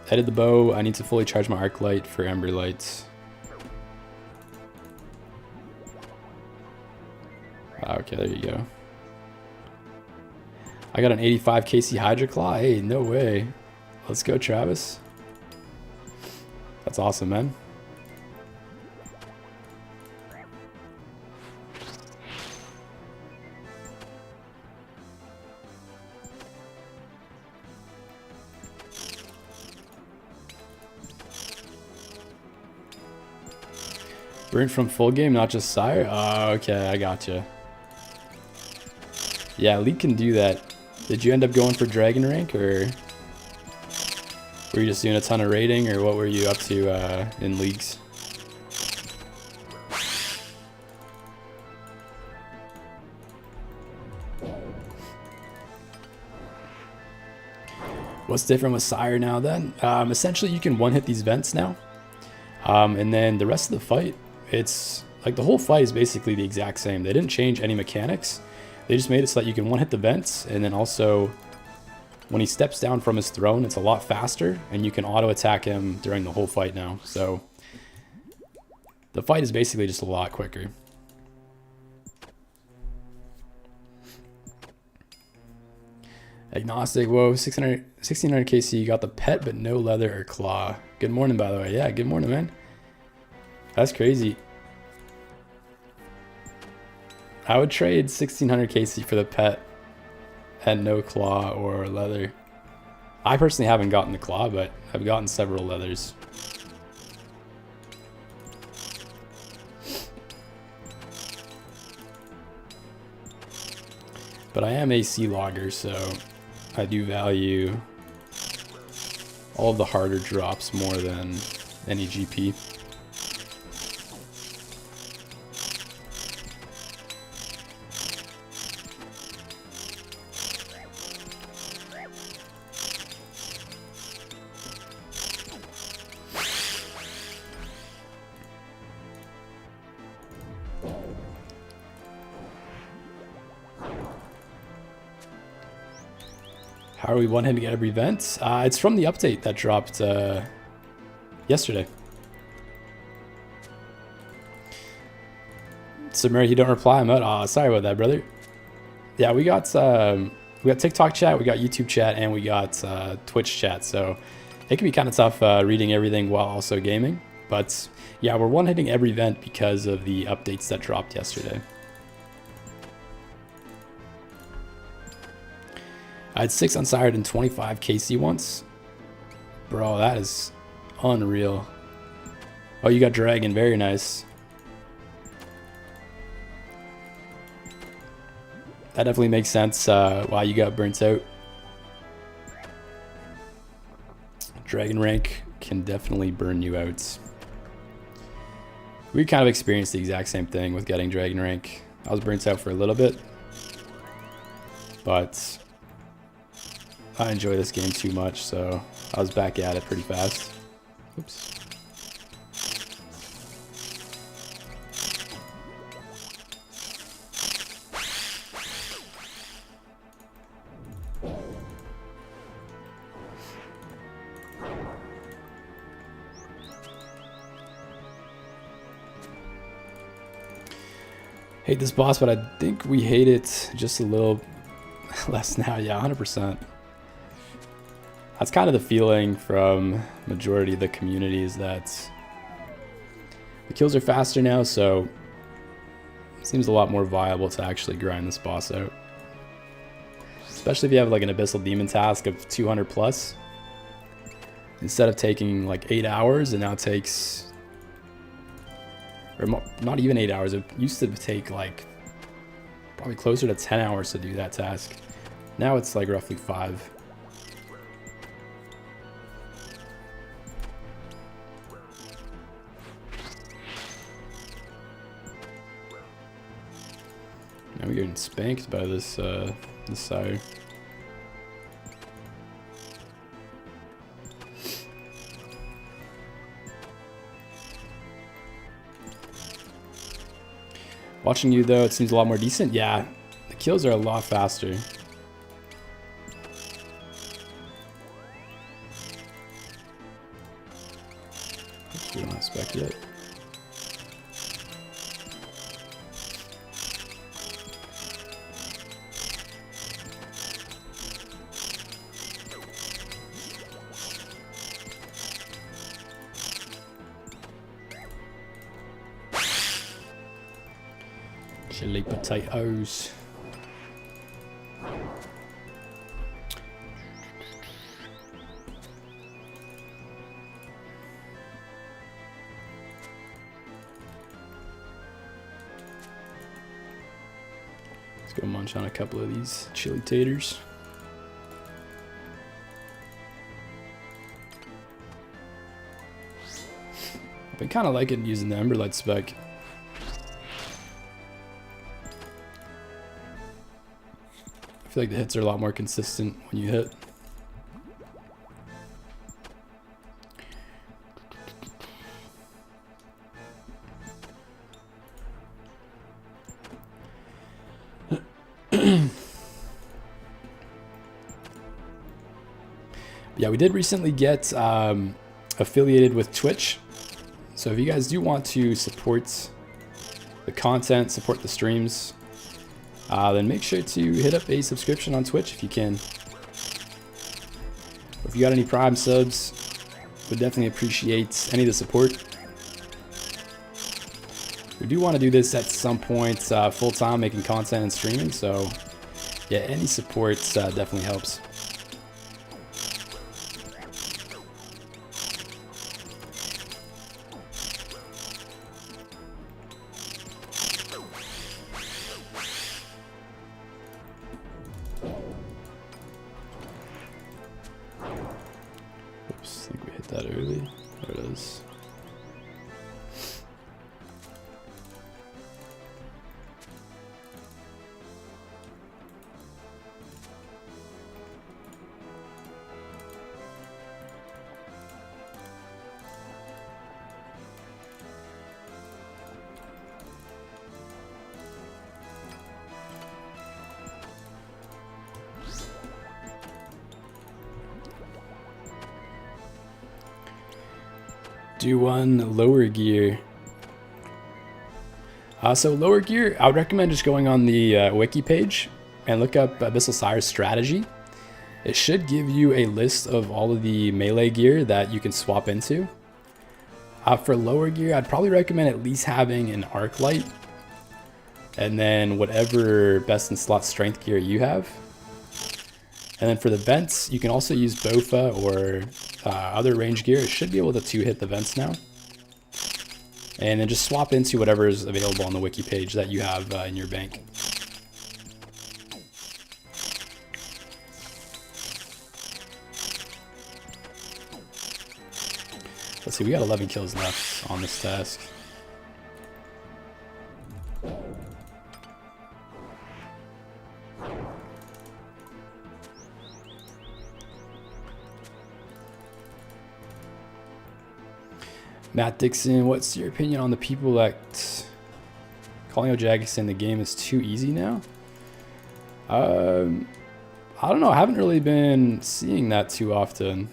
S1: Edit the bow. I need to fully charge my arc light for Ember Lights. Okay, there you go. I got an 85 KC Hydra Claw. Hey, no way. Let's go, Travis. That's awesome, man. Burnt from full game, not just sire? Oh, okay, I gotcha. Yeah, League can do that. Did you end up going for Dragon rank, or were you just doing a ton of raiding, or what were you up to in leagues? What's different with Sire now then? Essentially, you can one-hit these vents now. And then the rest of the fight, it's like the whole fight is basically the exact same. They didn't change any mechanics. They just made it so that you can one-hit the vents, and then also when he steps down from his throne, it's a lot faster, and you can auto-attack him during the whole fight now. So the fight is basically just a lot quicker. Agnostic, whoa, 1600 KC, you got the pet but no leather or claw. Good morning, by the way. Yeah, good morning, man. That's crazy. I would trade 1600 KC for the pet and no claw or leather. I personally haven't gotten the claw, but I've gotten several leathers. But I am a sea logger, so I do value all of the harder drops more than any GP. How are we one-hitting every event? It's from the update that dropped yesterday. So Mary, you don't reply. I'm out. Oh, sorry about that, brother. Yeah, we got TikTok chat, we got YouTube chat, and we got Twitch chat. So it can be kind of tough reading everything while also gaming. But yeah, we're one-hitting every event because of the updates that dropped yesterday. I had 6 unsired and 25 KC once. Bro, that is unreal. Oh, you got Dragon. Very nice. That definitely makes sense why you got burnt out. Dragon rank can definitely burn you out. We kind of experienced the exact same thing with getting Dragon rank. I was burnt out for a little bit, but I enjoy this game too much, so I was back at it pretty fast. Oops. Hate this boss, but I think we hate it just a little less now. Yeah, 100%. That's kind of the feeling from majority of the community, is that the kills are faster now, so it seems a lot more viable to actually grind this boss out. Especially if you have like an Abyssal Demon task of 200 plus. Instead of taking like 8 hours, it now takes, or not even 8 hours, it used to take like probably closer to 10 hours to do that task. Now it's like roughly 5. Now we're getting spanked by this this sire. Watching you though, it seems a lot more decent. Yeah, the kills are a lot faster. We don't have spec yet. Chili potatoes. Let's go munch on a couple of these chili taters. I've been kind of liking using the Emberlight spec. I feel like the hits are a lot more consistent when you hit. Yeah, we did recently get affiliated with Twitch. So if you guys do want to support the content, support the streams, then make sure to hit up a subscription on Twitch if you can. If you got any Prime subs, would definitely appreciate any of the support. We do want to do this at some point full time, making content and streaming, so yeah, any support definitely helps. Oops, I think we hit that early. There it is. Do one lower gear. So lower gear, I would recommend just going on the wiki page and look up Abyssal Sire's strategy. It should give you a list of all of the melee gear that you can swap into. For lower gear, I'd probably recommend at least having an arc light, and then whatever best in slot strength gear you have. And then for the vents, you can also use Bofa or other range gear. It should be able to two-hit the vents now. And then just swap into whatever is available on the wiki page that you have in your bank. Let's see, we got 11 kills left on this task. Matt Dixon, what's your opinion on the people that calling Jagex in the game is too easy now? I don't know. I haven't really been seeing that too often.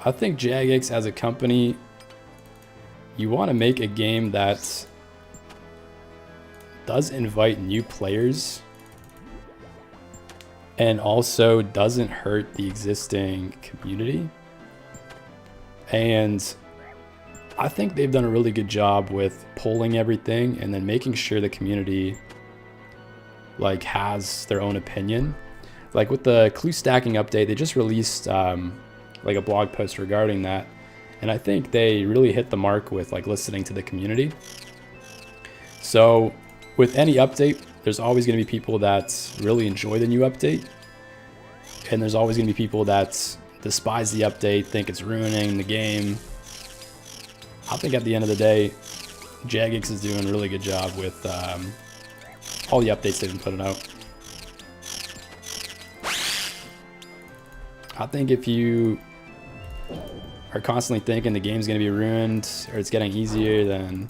S1: I think Jagex as a company, you want to make a game that does invite new players and also doesn't hurt the existing community. And I think they've done a really good job with polling everything and then making sure the community like has their own opinion. Like with the clue stacking update, they just released like a blog post regarding that, and I think they really hit the mark with like listening to the community. So with any update, there's always going to be people that really enjoy the new update, and there's always going to be people that despise the update, think it's ruining the game. I think at the end of the day, Jagex is doing a really good job with all the updates they've been putting out. I think if you are constantly thinking the game's going to be ruined or it's getting easier, then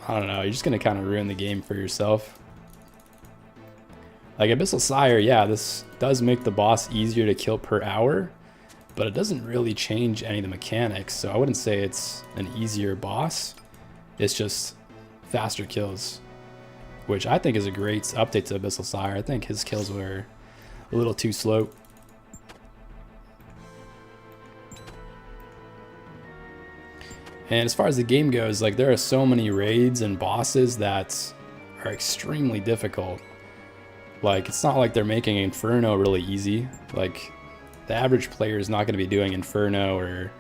S1: I don't know, you're just going to kind of ruin the game for yourself. Like Abyssal Sire, yeah, this does make the boss easier to kill per hour, but it doesn't really change any of the mechanics, so I wouldn't say it's an easier boss. It's just faster kills, which I think is a great update to Abyssal Sire. I think his kills were a little too slow. And as far as the game goes, like there are so many raids and bosses that are extremely difficult. Like it's not like they're making Inferno really easy. Like the average player is not going to be doing Inferno or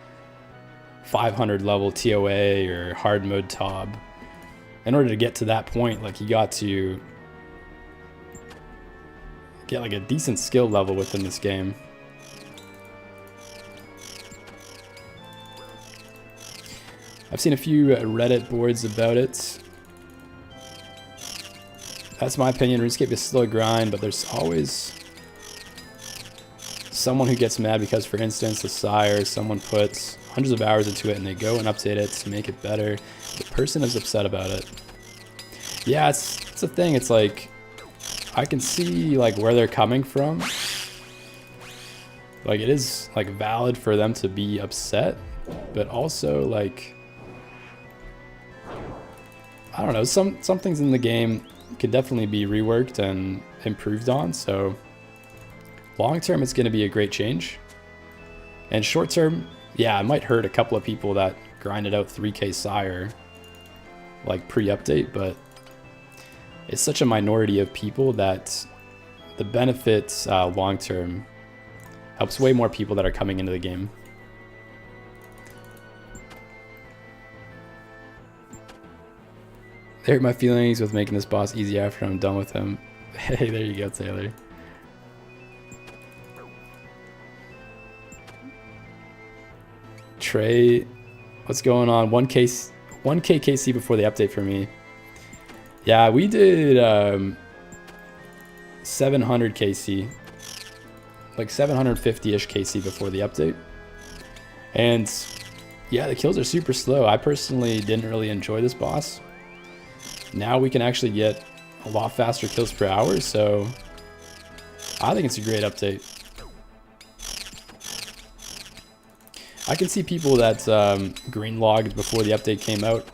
S1: 500 level TOA or hard mode Tob. In order to get to that point, like you got to get like a decent skill level within this game. I've seen a few Reddit boards about it. That's my opinion. RuneScape is still a grind, but there's always someone who gets mad because, for instance, the Sire, someone puts hundreds of hours into it and they go and update it to make it better. The person is upset about it. Yeah, it's a thing. It's like, I can see like where they're coming from. Like it is like valid for them to be upset, but also like, I don't know, some things in the game could definitely be reworked and improved on. So long term, it's going to be a great change. And short term, yeah, it might hurt a couple of people that grinded out 3K Sire like pre-update, but it's such a minority of people that the benefits long term helps way more people that are coming into the game. They hurt my feelings with making this boss easy after I'm done with him. Hey, there you go, Taylor. Trey, what's going on? 1K KC before the update for me. Yeah, we did 700 KC. Like 750-ish KC before the update. And yeah, the kills are super slow. I personally didn't really enjoy this boss. Now we can actually get a lot faster kills per hour, so I think it's a great update. I can see people that green logged before the update came out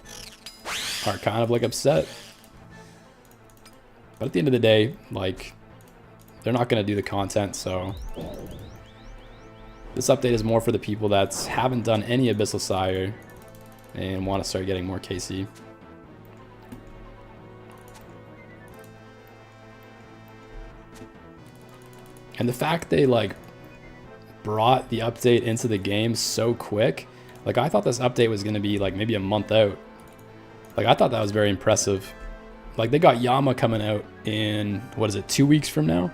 S1: are kind of like upset. But at the end of the day, like, they're not going to do the content, so this update is more for the people that haven't done any Abyssal Sire and want to start getting more KC. And the fact they like brought the update into the game so quick, like I thought this update was going to be like maybe a month out. Like I thought that was very impressive. Like they got Yama coming out in, what is it, 2 weeks from now?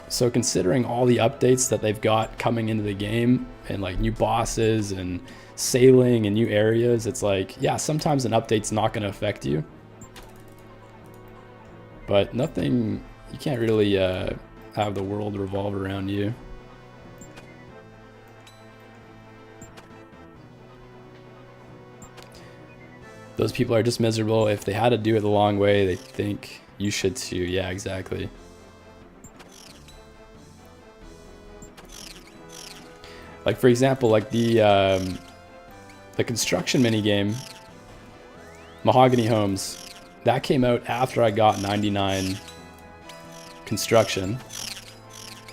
S1: So considering all the updates that they've got coming into the game and like new bosses and sailing and new areas, it's like, yeah, sometimes an update's not going to affect you. But nothing, you can't really have the world revolve around you. Those people are just miserable. If they had to do it the long way, they think you should too. Yeah, exactly. Like for example, like the construction minigame, Mahogany Homes, that came out after I got 99 construction.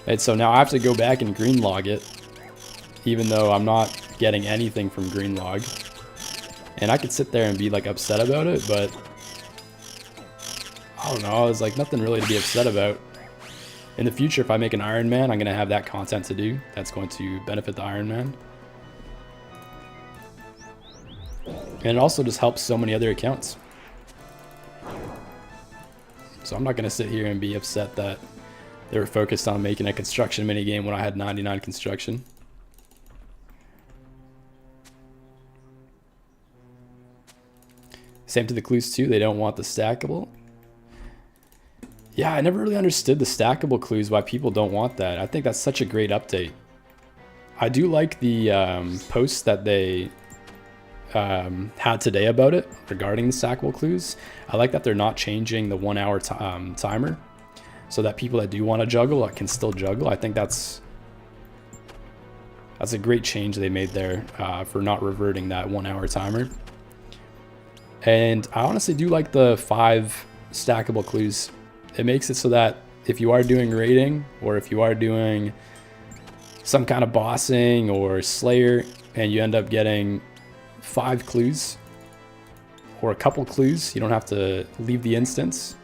S1: And so now I have to go back and green log it, even though I'm not getting anything from green log. And I could sit there and be like upset about it, but I don't know, there's like nothing really to be upset about. In the future, if I make an Iron Man, I'm going to have that content to do. That's going to benefit the Iron Man. And it also just helps so many other accounts. So I'm not going to sit here and be upset that they were focused on making a construction minigame when I had 99 construction. Same to the clues too, they don't want the stackable. Yeah, I never really understood the stackable clues, why people don't want that. I think that's such a great update. I do like the posts that they had today about it regarding the stackable clues. I like that they're not changing the 1 hour timer so that people that do want to juggle can still juggle. I think that's a great change they made there for not reverting that 1 hour timer. And I honestly do like the 5 stackable clues. It makes it so that if you are doing raiding or if you are doing some kind of bossing or slayer, and you end up getting 5 clues or a couple clues. You don't have to leave the instance.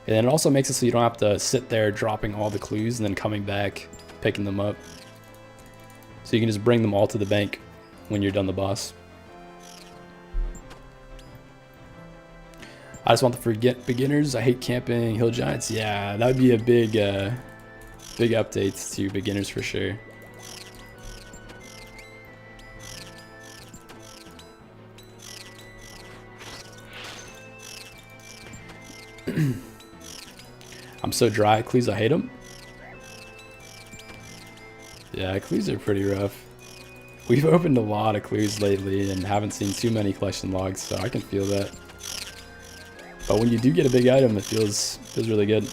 S1: And then it also makes it so you don't have to sit there dropping all the clues and then coming back, picking them up. So you can just bring them all to the bank when you're done the boss. I just want to forget beginners. I hate camping hill giants. Yeah, that would be a big big updates to beginners for sure. I'm so dry. Clues, I hate them. Yeah, clues are pretty rough. We've opened a lot of clues lately and haven't seen too many collection logs, so I can feel that. But when you do get a big item, it feels really good.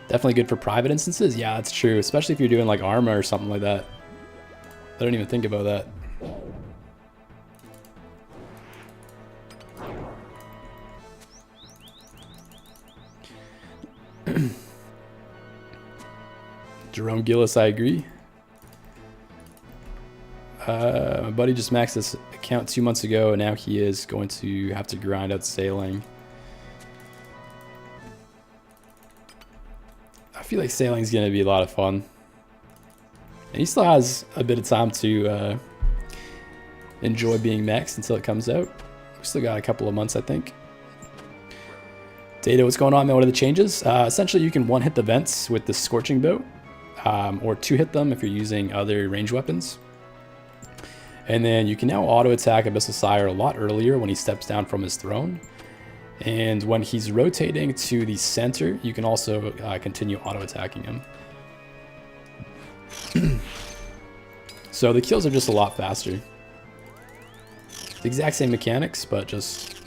S1: Definitely good for private instances. Yeah, that's true. Especially if you're doing like armor or something like that. I don't even think about that. Jerome Gillis, I agree. My buddy just maxed this account 2 months ago, and now he is going to have to grind out sailing. I feel like sailing is going to be a lot of fun. And he still has a bit of time to enjoy being maxed until it comes out. We still got a couple of months, I think. Data, what's going on, man? What are the changes? Essentially, you can one-hit the vents with the Scorching Bow, or two-hit them if you're using other range weapons. And then you can now auto-attack Abyssal Sire a lot earlier when he steps down from his throne. And when he's rotating to the center, you can also continue auto-attacking him. So the kills are just a lot faster. The exact same mechanics, but just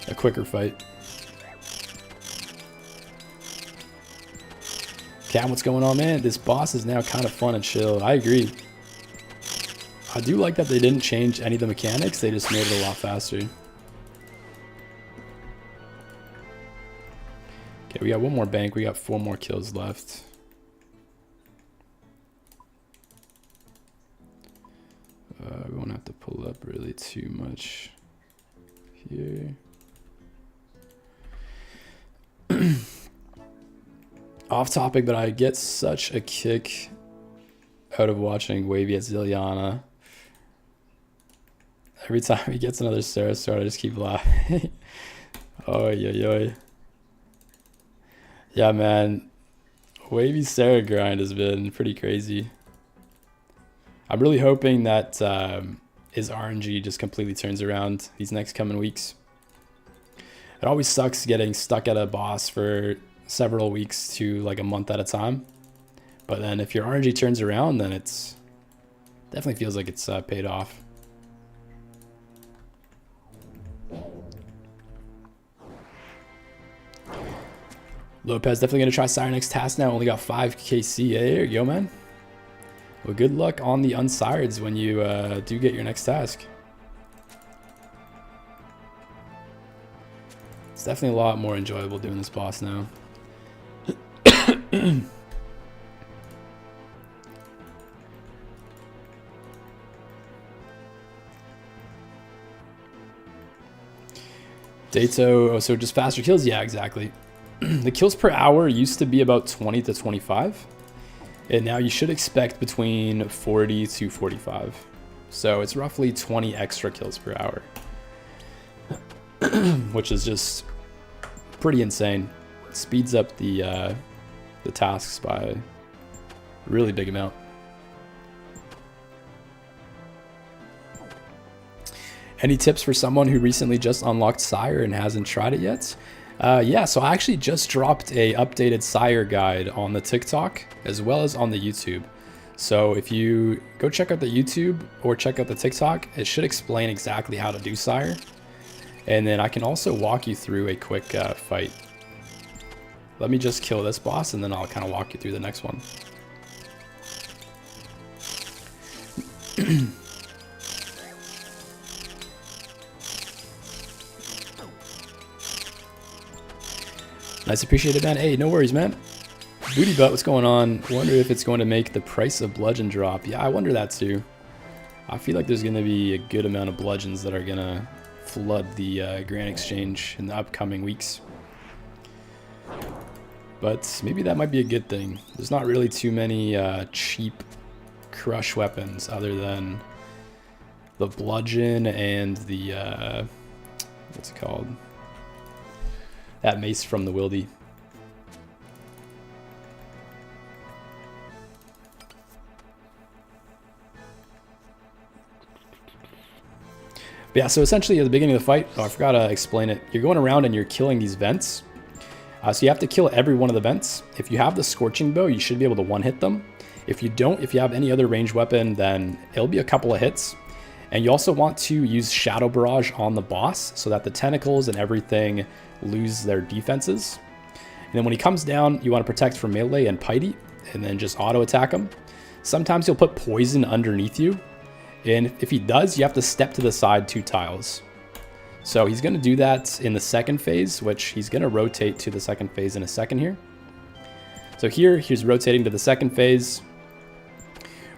S1: a quicker fight. Cam, what's going on, man? This boss is now kind of fun and chill. I agree. I do like that they didn't change any of the mechanics. They just made it a lot faster. Okay, we got one more bank. We got 4 more kills left. We won't have to pull up really too much here. Off topic, but I get such a kick out of watching Wavy at Zilliana. Every time he gets another Sarah sword, I just keep laughing. Oh, yeah. Yeah, man. Wavy's Sarah grind has been pretty crazy. I'm really hoping that his RNG just completely turns around these next coming weeks. It always sucks getting stuck at a boss for several weeks to like a month at a time. But then if your RNG turns around, then it's definitely feels like it's paid off. Lopez definitely going to try Sire next task now. Only got 5 KC. Hey, there you go, man. Well, good luck on the unsireds when you do get your next task. It's definitely a lot more enjoyable doing this boss now. Dato, oh, so just faster kills? Yeah, exactly. The kills per hour used to be about 20 to 25. And now you should expect between 40 to 45. So it's roughly 20 extra kills per hour. Which is just pretty insane. It speeds up the tasks by a really big amount. Any tips for someone who recently just unlocked Sire and hasn't tried it yet? Yeah, so I actually just dropped a updated Sire guide on the TikTok as well as on the YouTube. So if you go check out the YouTube or check out the TikTok, it should explain exactly how to do Sire. And then I can also walk you through a quick fight. Let me just kill this boss and then I'll kind of walk you through the next one. Nice, appreciate it, man. Hey, no worries, man. Booty butt, what's going on? Wonder if it's going to make the price of bludgeon drop. Yeah, I wonder that too. I feel like there's going to be a good amount of bludgeons that are going to flood the Grand Exchange in the upcoming weeks. But maybe that might be a good thing. There's not really too many cheap crush weapons other than the bludgeon and the, what's it called? That mace from the Wildy. But yeah, so essentially at the beginning of the fight, I forgot to explain it. You're going around and you're killing these vents. So you have to kill every one of the vents. If you have the Scorching Bow, you should be able to one-hit them. If you don't, if you have any other ranged weapon, then it'll be a couple of hits. And you also want to use Shadow Barrage on the boss so that the tentacles and everything lose their defenses. And then when he comes down, you want to protect from melee and Piety, and then just auto-attack him. Sometimes he'll put poison underneath you. And if he does, you have to step to the side 2 tiles. So he's going to do that in the second phase, which he's going to rotate to the second phase in a second here. So here, he's rotating to the second phase.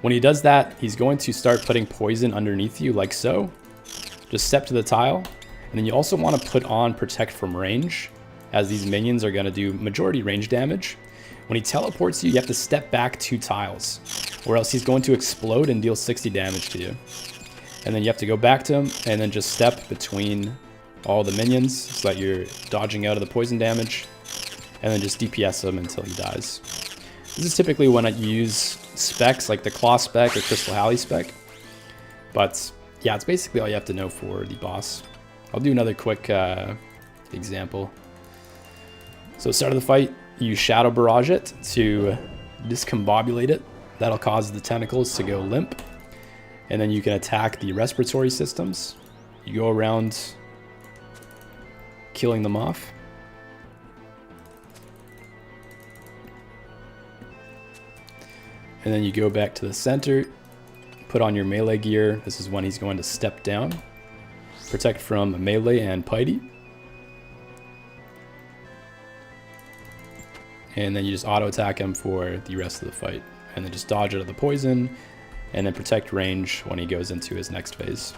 S1: When he does that, he's going to start putting poison underneath you like so. Just step to the tile. And then you also want to put on Protect from Range, as these minions are going to do majority range damage. When he teleports you, you have to step back 2 tiles, or else he's going to explode and deal 60 damage to you. And then you have to go back to him and then just step between all the minions so that you're dodging out of the poison damage, and then just DPS him until he dies. This is typically when I use specs like the Claw spec or Crystal Halley spec. But yeah, it's basically all you have to know for the boss. I'll do another quick example. So start of the fight, you Shadow Barrage it to discombobulate it. That'll cause the tentacles to go limp. And then you can attack the respiratory systems. You go around killing them off. And then you go back to the center, put on your melee gear. This is when he's going to step down. Protect from melee and Piety. And then you just auto attack him for the rest of the fight. And then just dodge out of the poison. And then protect range when he goes into his next phase.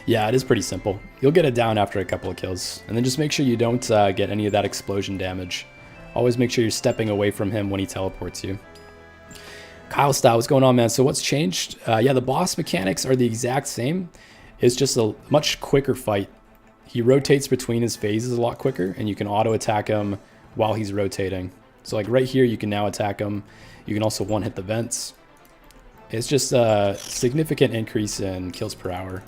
S1: Yeah, it is pretty simple. You'll get it down after a couple of kills. And then just make sure you don't get any of that explosion damage. Always make sure you're stepping away from him when he teleports you. Kyle Style, what's going on, man? So what's changed? Yeah, the boss mechanics are the exact same. It's just a much quicker fight. He rotates between his phases a lot quicker, and you can auto attack him while he's rotating. So like right here, you can now attack him. You can also one-hit the vents. It's just a significant increase in kills per hour.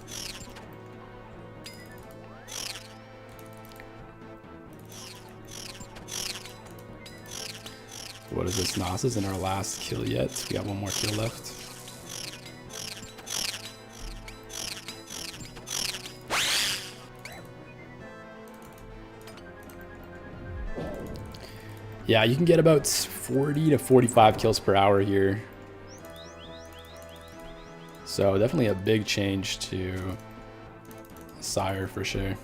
S1: What is this? Nas isn't our last kill yet. We got one more kill left. Yeah, you can get about 40 to 45 kills per hour here. So definitely a big change to Sire for sure.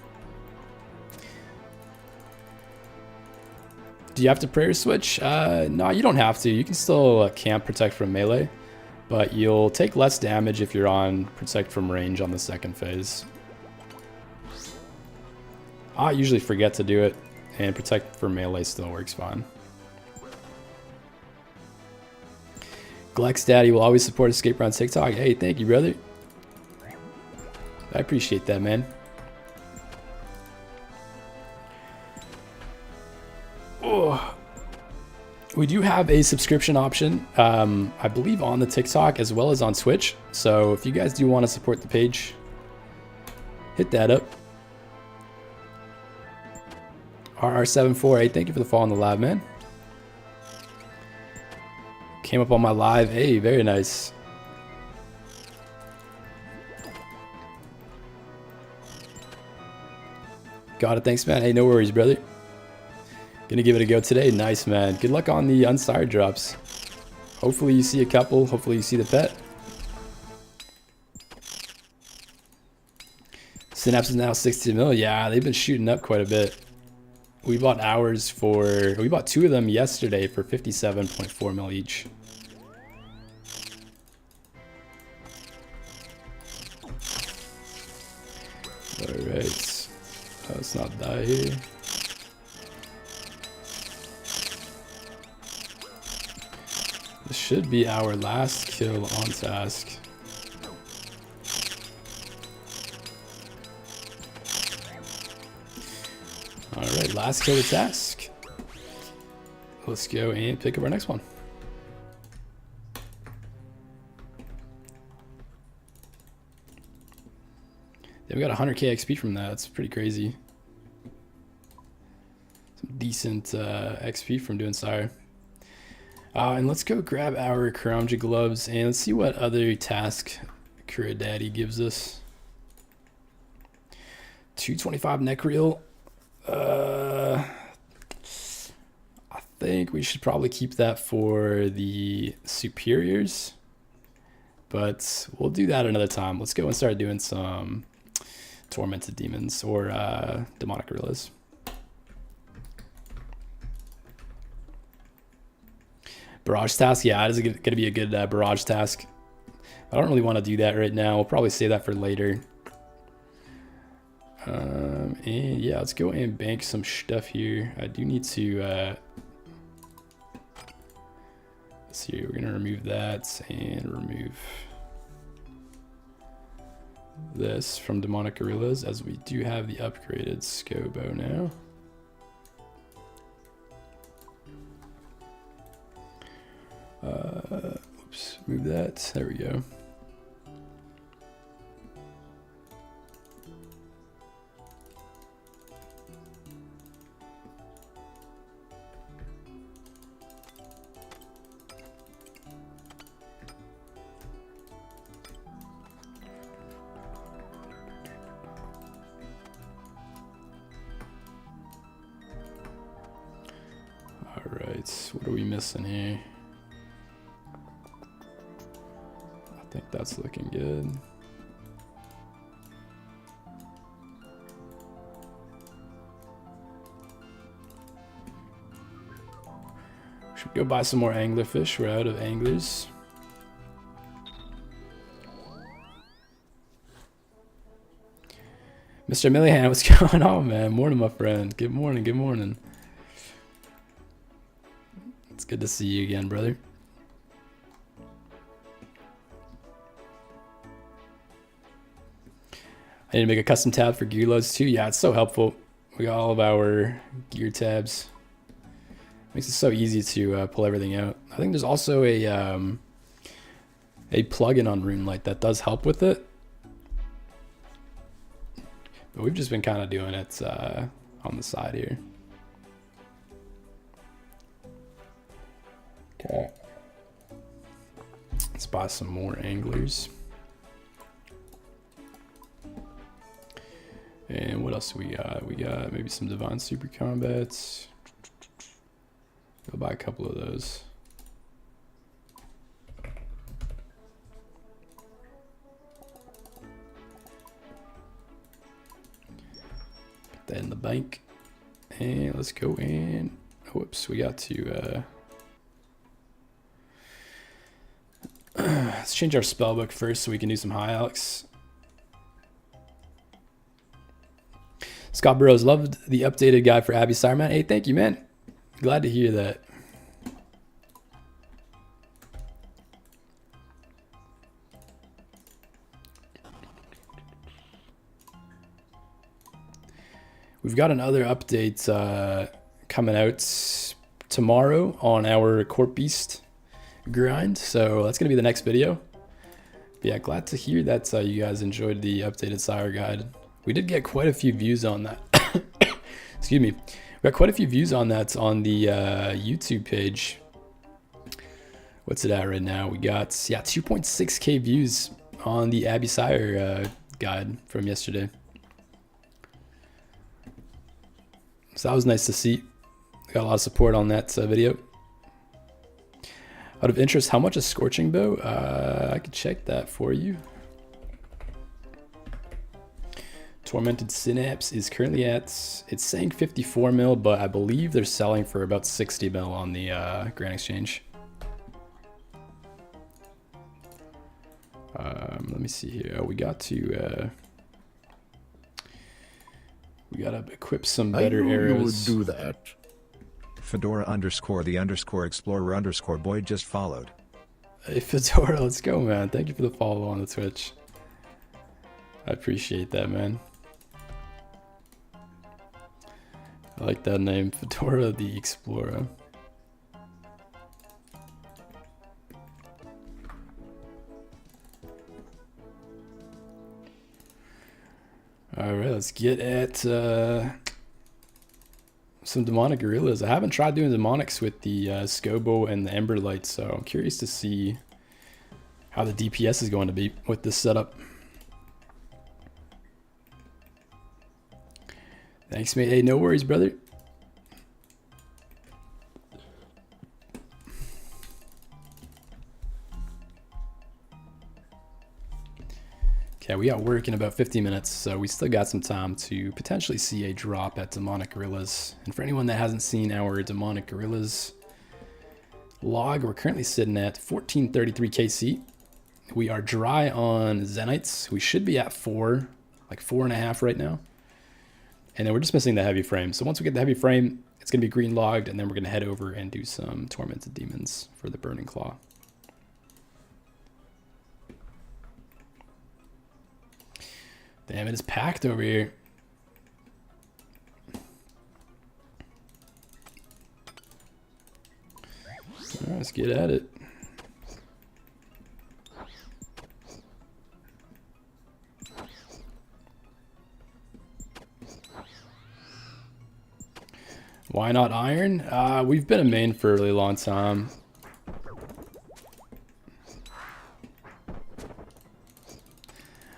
S1: Do you have to prayer switch? No, you don't have to. You can still camp protect from melee, but you'll take less damage if you're on protect from range on the second phase. I usually forget to do it, and protect from melee still works fine. Glex Daddy will always support Escape on TikTok. Hey, thank you, brother. I appreciate that, man. Oh. We do have a subscription option, I believe on the TikTok as well as on Twitch. So if you guys do want to support the page, hit that up. RR748, thank you for the follow on the live, man. Came up on my live. Hey, very nice. Got it, thanks, man. Hey, no worries, brother. Gonna give it a go today. Nice, man. Good luck on the unsired drops. Hopefully you see a couple. Hopefully you see the pet. Synapse is now 60 mil. Yeah, they've been shooting up quite a bit. We bought ours for, we bought 2 of them yesterday for 57.4 mil each. Alright, let's not die here. This should be our last kill on task. Alright, last kill of task. Let's go and pick up our next one. Yeah, we got 100k XP from that. That's pretty crazy. Some decent XP from doing Sire. And let's go grab our Karamja gloves and let's see what other task Kura Daddy gives us. 225 neck reel. I think we should probably keep that for the superiors, but we'll do that another time. Let's go and start doing some tormented demons or demonic gorillas. Barrage task, yeah, it is going to be a good barrage task. I don't really want to do that right now. We'll probably save that for later. And yeah, let's go and bank some stuff here. I do need to let's see, we're gonna remove that and remove this from demonic gorillas, as we do have the upgraded Scobo now. Oops, move that, there we go. Alright, what are we missing here? I think that's looking good. Should we go buy some more anglerfish? We're out of anglers. Mr. Millihan, what's going on, man? Morning, my friend. Good morning, good morning. It's good to see you again, brother. I need to make a custom tab for gear loads too. Yeah, it's so helpful. We got all of our gear tabs. Makes it so easy to pull everything out. I think there's also a plugin on RuneLite that does help with it. But we've just been kind of doing it on the side here. Okay. Let's buy some more anglers. And what else do we got? We got maybe some Divine Super Combats. Go buy a couple of those. Put that in the bank. And let's go in. Whoops, we got to let's change our spellbook first so we can do some high Alex. Scott Burrows, loved the updated guide for Abby Sireman. Hey, thank you, man. Glad to hear that. We've got another update coming out tomorrow on our Court Beast grind, so that's gonna be the next video. But yeah, glad to hear that you guys enjoyed the updated Sire guide. We did get quite a few views on that. Excuse me. We got quite a few views on that on the YouTube page. What's it at right now? We got 2.6k views on the Abby Sire guide from yesterday. So that was nice to see. Got a lot of support on that video. Out of interest, how much is Scorching Bow? I could check that for you. Tormented Synapse is currently at, it's saying 54 mil, but I believe they're selling for about 60 mil on the Grand Exchange. Let me see here. Oh, we gotta equip some better
S2: I knew
S1: arrows.
S2: you would do that.
S3: Fedora _ Explorer _ Boyd just followed.
S1: Hey Fedora, let's go, man. Thank you for the follow on the Twitch. I appreciate that, man. I like that name, Fedora the Explorer. Alright, let's get at some demonic gorillas. I haven't tried doing demonics with the Scobo and the Emberlight, so I'm curious to see how the DPS is going to be with this setup. Thanks, mate. Hey, no worries, brother. Okay, we got work in about 50 minutes, so we still got some time to potentially see a drop at Demonic Gorillas. And for anyone that hasn't seen our Demonic Gorillas log, we're currently sitting at 1433 KC. We are dry on Zenites. We should be at 4, like 4.5 right now. And then we're just missing the heavy frame. So once we get the heavy frame, it's going to be green logged, and then we're going to head over and do some Tormented Demons for the Burning Claw. Damn, it is packed over here. All right, let's get at it. Why not iron? We've been a main for a really long time.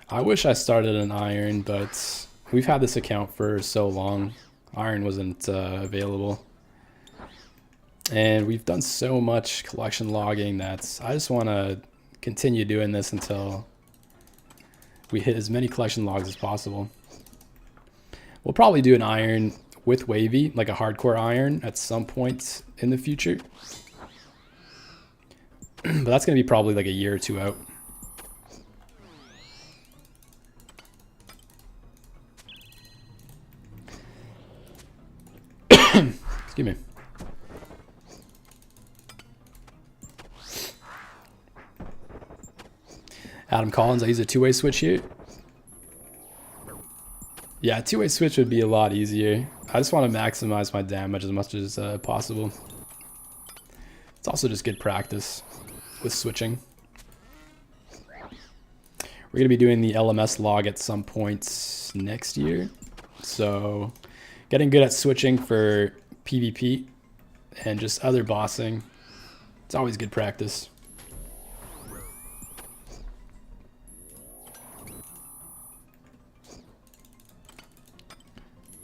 S1: I wish I started an iron, but we've had this account for so long. Iron wasn't available. And we've done so much collection logging that I just want to continue doing this until we hit as many collection logs as possible. We'll probably do an iron with wavy, like a hardcore iron at some point in the future. But that's going to be probably like a year or two out. Excuse me. Adam Collins, I use a two-way switch here. Yeah, a two-way switch would be a lot easier. I just want to maximize my damage as much as possible. It's also just good practice with switching. We're going to be doing the LMS log at some point next year. So getting good at switching for PvP and just other bossing, it's always good practice.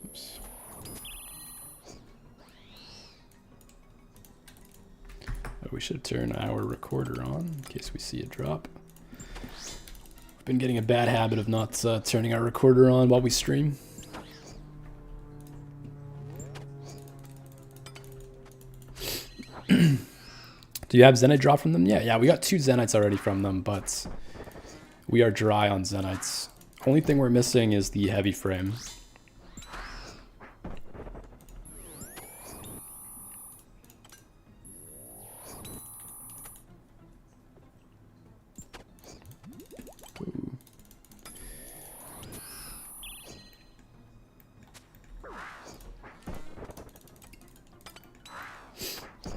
S1: Oops. Oh, we should turn our recorder on in case we see a drop. We've been getting a bad habit of not turning our recorder on while we stream. Do you have Zenite drop from them? Yeah, we got 2 Zenites already from them, but we are dry on Zenites. Only thing we're missing is the heavy frame. Ooh.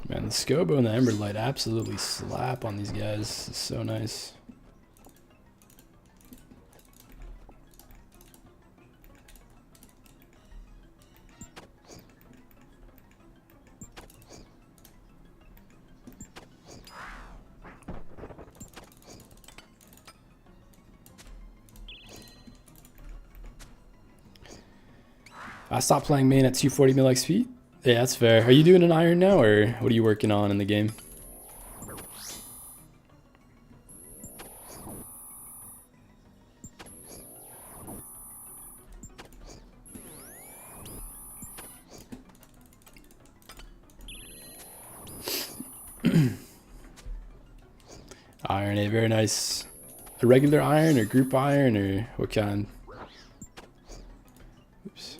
S1: Man, the Scobo and the Emberlight absolutely slap on these guys. It's so nice. I stopped playing main at 240 mil XP. Yeah, that's fair. Are you doing an iron now, or what are you working on in the game? Iron A, very nice. A regular iron or group iron or what kind? Oops.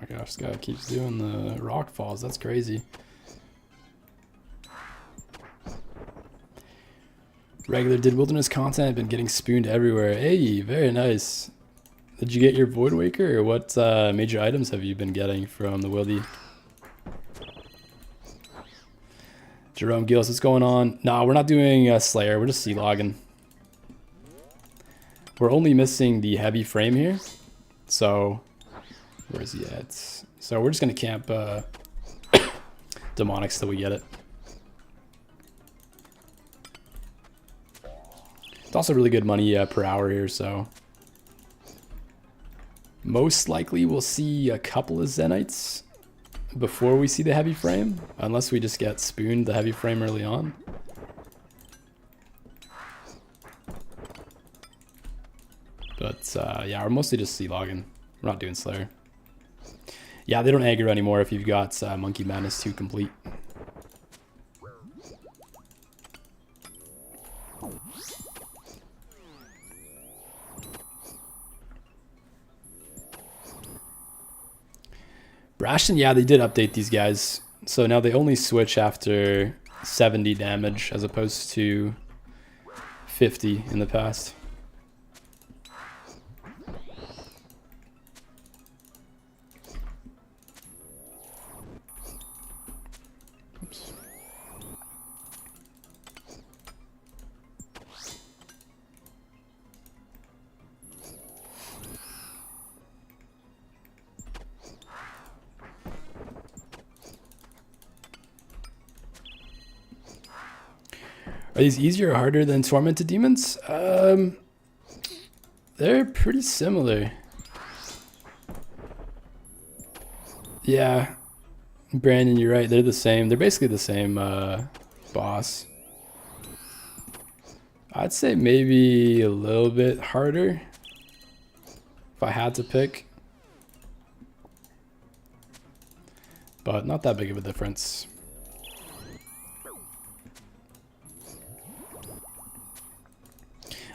S1: Gosh, this guy keeps doing the rock falls. That's crazy. Regular did wilderness content, been getting spooned everywhere. Hey, very nice. Did you get your Void Waker, or what major items have you been getting from the Wildy? Jerome Gillis, what's going on? Nah, we're not doing Slayer. We're just sea logging. We're only missing the heavy frame here. So, where is he at? So we're just going to camp Demonics till we get it. It's also really good money per hour here, so most likely we'll see a couple of Zenites before we see the heavy frame, unless we just get spooned the heavy frame early on. But yeah, we're mostly just sea logging. We're not doing Slayer. Yeah, they don't aggro anymore if you've got Monkey Madness 2 complete. Brashton, yeah, they did update these guys. So now they only switch after 70 damage as opposed to 50 in the past. Are these easier or harder than Tormented Demons? They're pretty similar. Yeah, Brandon, you're right. They're the same. They're basically the same boss. I'd say maybe a little bit harder if I had to pick. But not that big of a difference.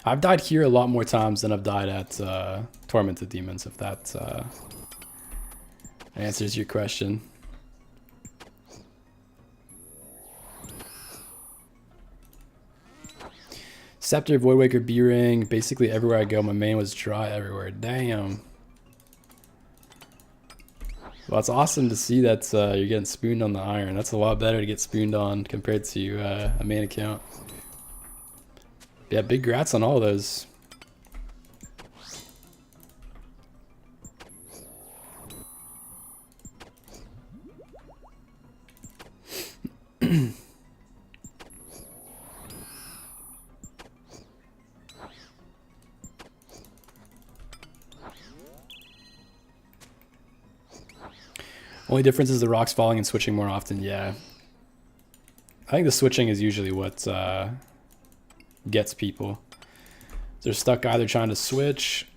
S1: I've died here a lot more times than I've died at Tormented Demons, if that answers your question. Scepter, Voidwaker, B-Ring, basically everywhere I go, my main was dry everywhere. Damn. Well, it's awesome to see that you're getting spooned on the iron. That's a lot better to get spooned on compared to a main account. Yeah, big grats on all of those. Only difference is the rocks falling and switching more often. Yeah. I think the switching is usually what gets people. They're stuck either trying to switch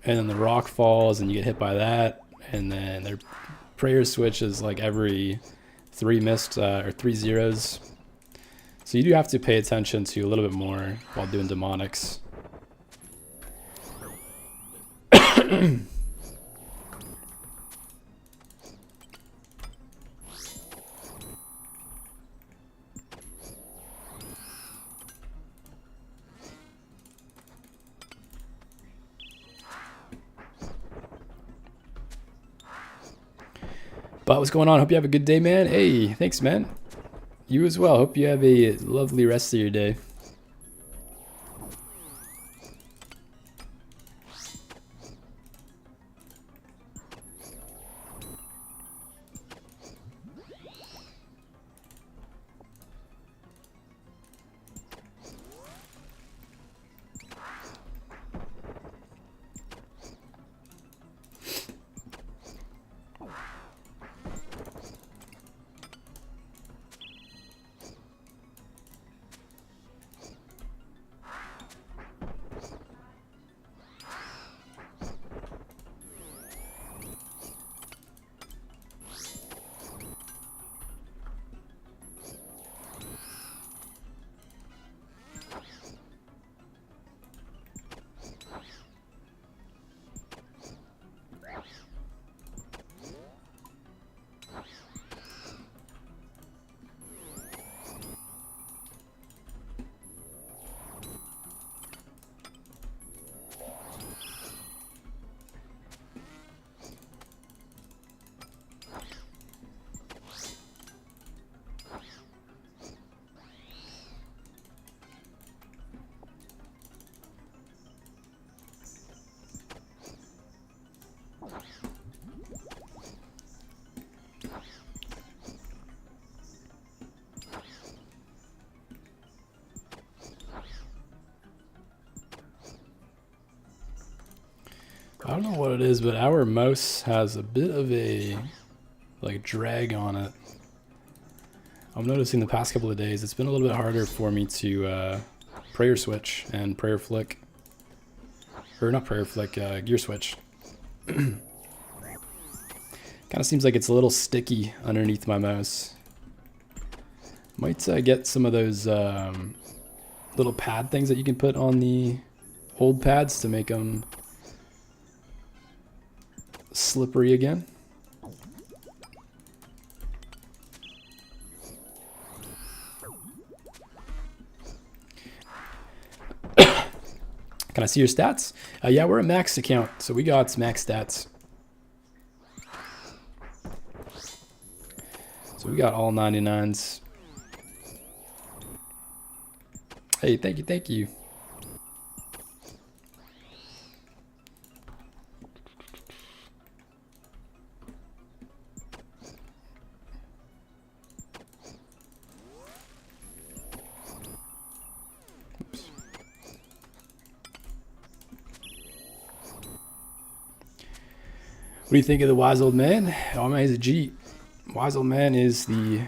S1: and then the rock falls and you get hit by that, and then their prayer switch is like every 3 missed or 3 zeros. So you do have to pay attention to a little bit more while doing demonics. But what's going on? Hope you have a good day, man. Hey, thanks, man. You as well. Hope you have a lovely rest of your day. what it is, but our mouse has a bit of a like drag on it. I'm noticing the past couple of days it's been a little bit harder for me to prayer switch and prayer flick, or not prayer flick, gear switch. Kind of seems like it's a little sticky underneath my mouse. Might get some of those little pad things that you can put on the old pads to make them slippery again. Can I see your stats? Yeah, we're a max account, so we got max stats. So we got all 99s. Hey, thank you, thank you. Oops. What do you think of the wise old man? Oh man, he's a G. Wise old man is the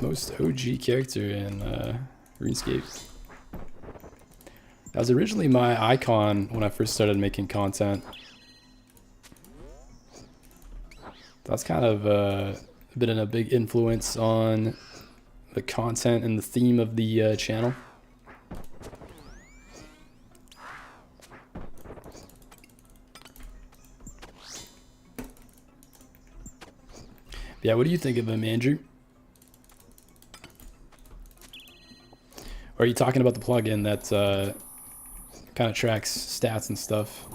S1: most OG character in RuneScape. That was originally my icon when I first started making content. That's kind of been a big influence on the content and the theme of the channel. Yeah, what do you think of him, Andrew? Or are you talking about the plugin that kind of tracks stats and stuff?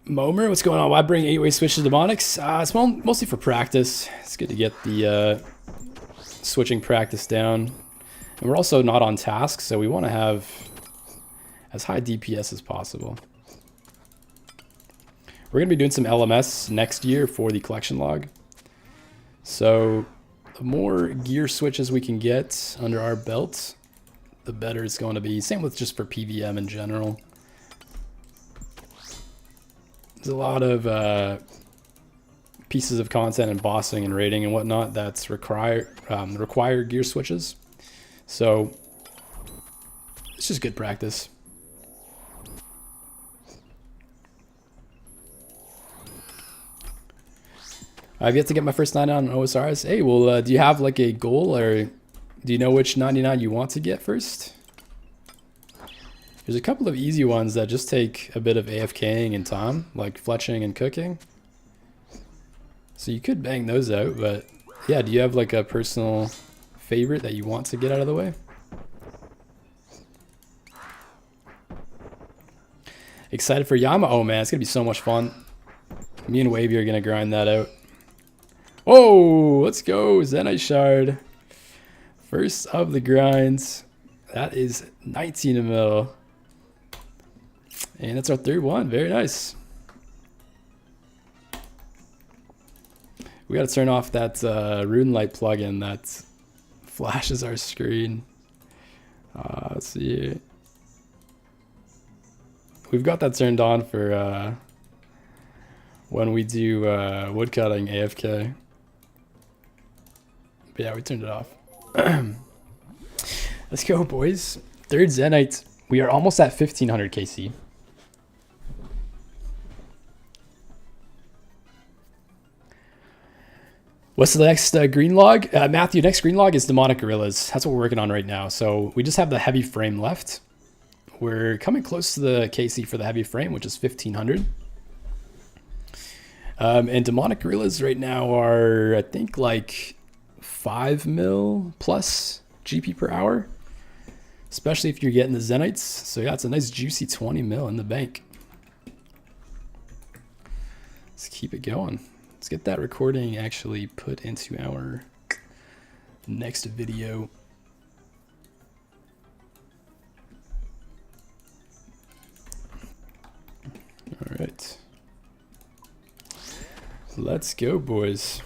S1: Momer, what's going on? Why bring 8-way switch to demonics? It's mostly for practice. It's good to get the switching practice down. And we're also not on task, so we want to have as high DPS as possible. We're going to be doing some LMS next year for the collection log. So the more gear switches we can get under our belt, the better it's going to be. Same with just for PVM in general. There's a lot of pieces of content and bossing and raiding and whatnot that's require gear switches. So it's just good practice. I've yet to get my first 99 on OSRs. Hey, well, do you have like a goal, or do you know which 99 you want to get first? There's a couple of easy ones that just take a bit of AFKing and time, like fletching and cooking. So you could bang those out, but yeah, do you have like a personal favorite that you want to get out of the way? Excited for Yama? Oh man, it's gonna be so much fun. Me and Wavy are gonna grind that out. Oh, let's go, Zenite Shard. First of the grinds. That is 19 mil. And that's our third one. Very nice. We got to turn off that Rune Light plugin that flashes our screen. Let's see. We've got that turned on for when we do woodcutting AFK. But yeah, we turned it off. Let's go, boys. Third Zenite. We are almost at 1500 KC. What's the next green log? Matthew, next green log is Demonic Gorillas. That's what we're working on right now. So we just have the heavy frame left. We're coming close to the KC for the heavy frame, which is 1500. And Demonic Gorillas right now are, I think, like 5 mil plus GP per hour. Especially if you're getting the Zenites. So yeah, it's a nice juicy 20 mil in the bank. Let's keep it going. Let's get that recording actually put into our next video. All right. Let's go, boys.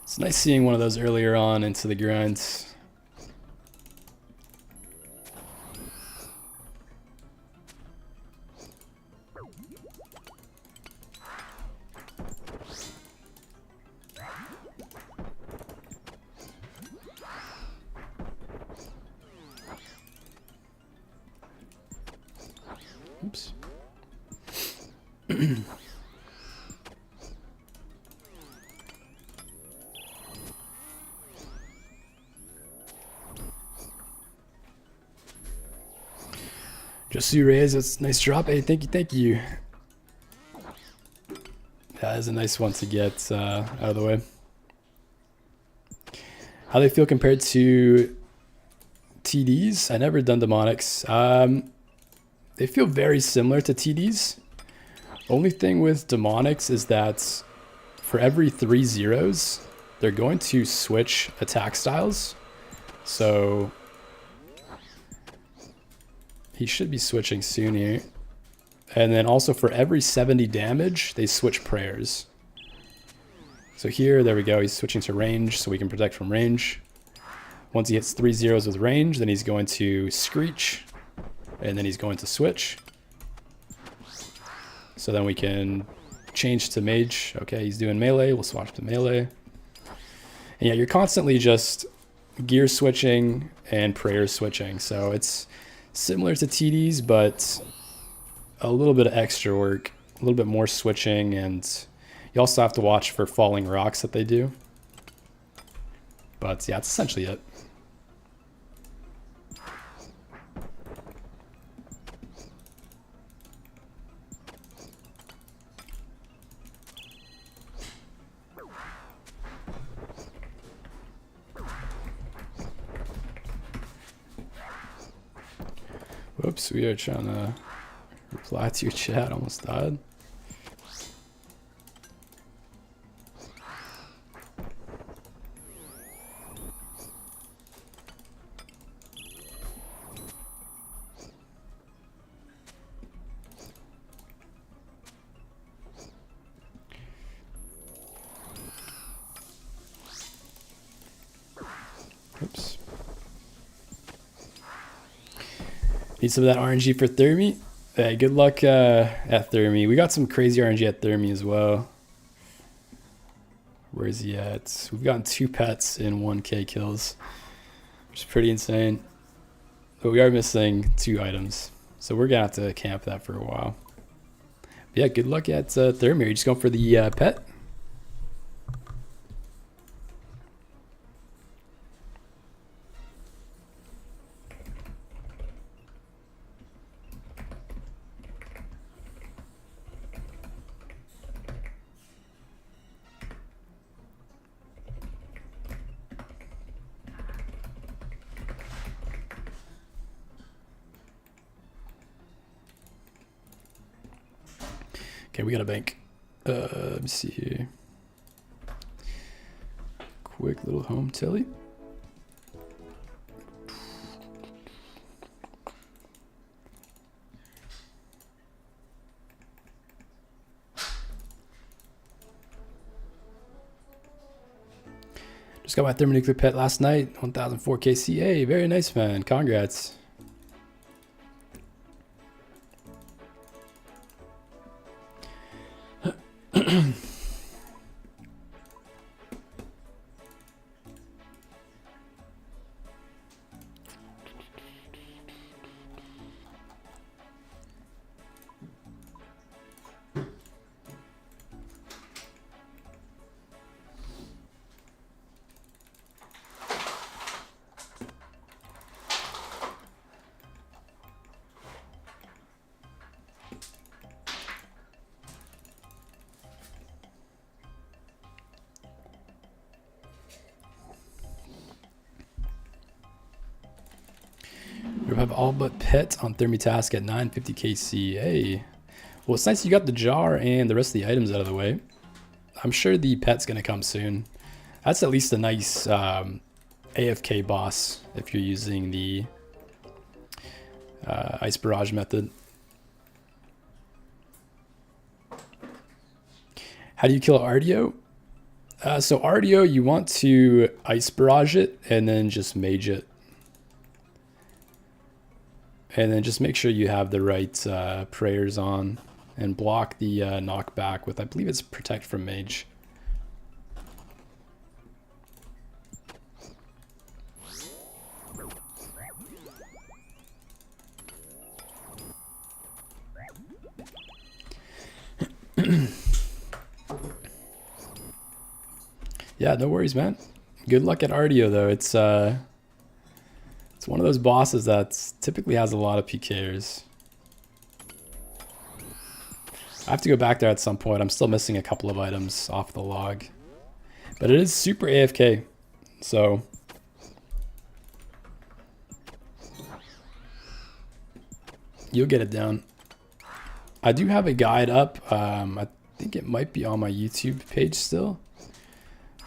S1: It's nice seeing one of those earlier on into the grind. Oops. Just so you raise, that's a nice drop. Hey, thank you, thank you. That is a nice one to get out of the way. How they feel compared to TDs? I never done demonics. They feel very similar to TDs. Only thing with demonics is that for every 3 zeros, they're going to switch attack styles. So he should be switching soon here. And then also for every 70 damage, they switch prayers. So here, there we go. He's switching to range so we can protect from range. Once he hits 3 zeros with range, then he's going to screech. And then he's going to switch. So then we can change to mage. Okay, he's doing melee. We'll switch to melee. And yeah, you're constantly just gear switching and prayer switching. So it's similar to TDs, but a little bit of extra work, a little bit more switching, and you also have to watch for falling rocks that they do. But yeah, that's essentially it. Whoops, we are trying to reply to your chat, almost died. Oops. Need some of that RNG for Thermi. Hey, good luck at Thermi. We got some crazy RNG at Thermi as well. Where is he at? We've gotten 2 pets in 1k kills, which is pretty insane. But we are missing 2 items. So we're going to have to camp that for a while. But yeah, good luck at Thermi. Are you just going for the pet? Okay, we got a bank. Let me see here. Quick little home telly. Just got my thermonuclear pet last night, 1004 KCA. Very nice, man. Congrats. have all but pet on Thermitask at 950 KC. Hey, well, it's nice you got the jar and the rest of the items out of the way. I'm sure the pet's gonna come soon. That's at least a nice AFK boss if you're using the Ice Barrage method. How do you kill Artio? So Artio, you want to Ice Barrage it and then just mage it. And then just make sure you have the right prayers on and block the knockback with, I believe it's Protect from Mage. Yeah, no worries, man. Good luck at Artio, though. It's one of those bosses that typically has a lot of PKers. I have to go back there at some point. I'm still missing a couple of items off the log. But it is super AFK, so... you'll get it down. I do have a guide up. I think it might be on my YouTube page still.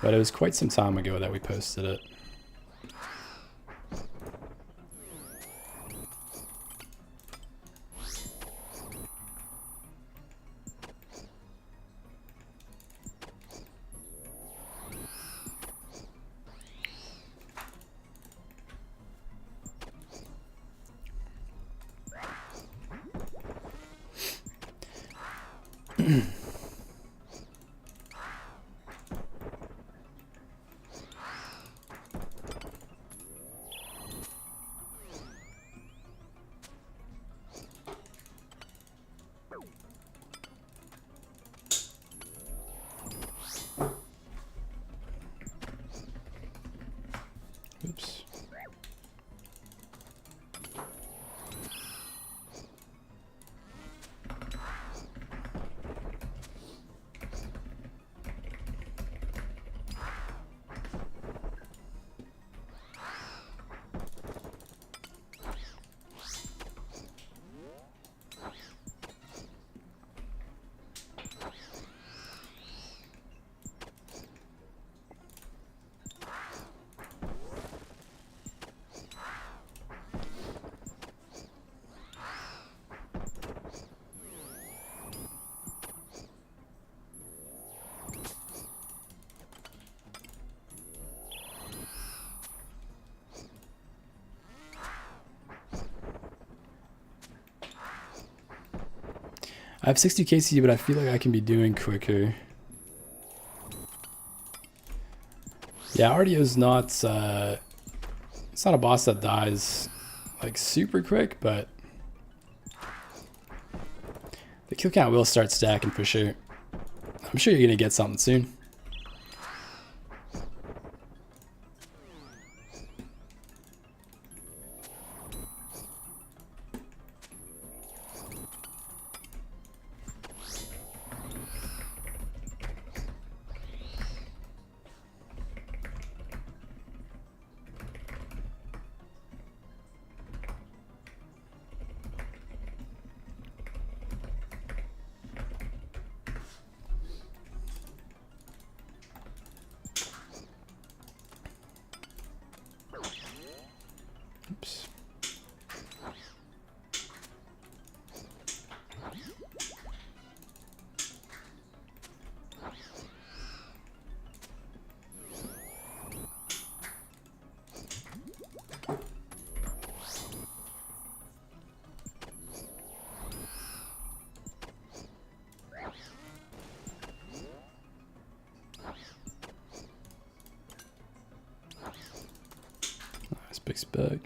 S1: But it was quite some time ago that we posted it. Oops. I have 60 KC, but I feel like I can be doing quicker. Yeah, Artio's not, it's not a boss that dies like super quick, but the kill count will start stacking for sure. I'm sure you're gonna get something soon. Oops. Nice big spec.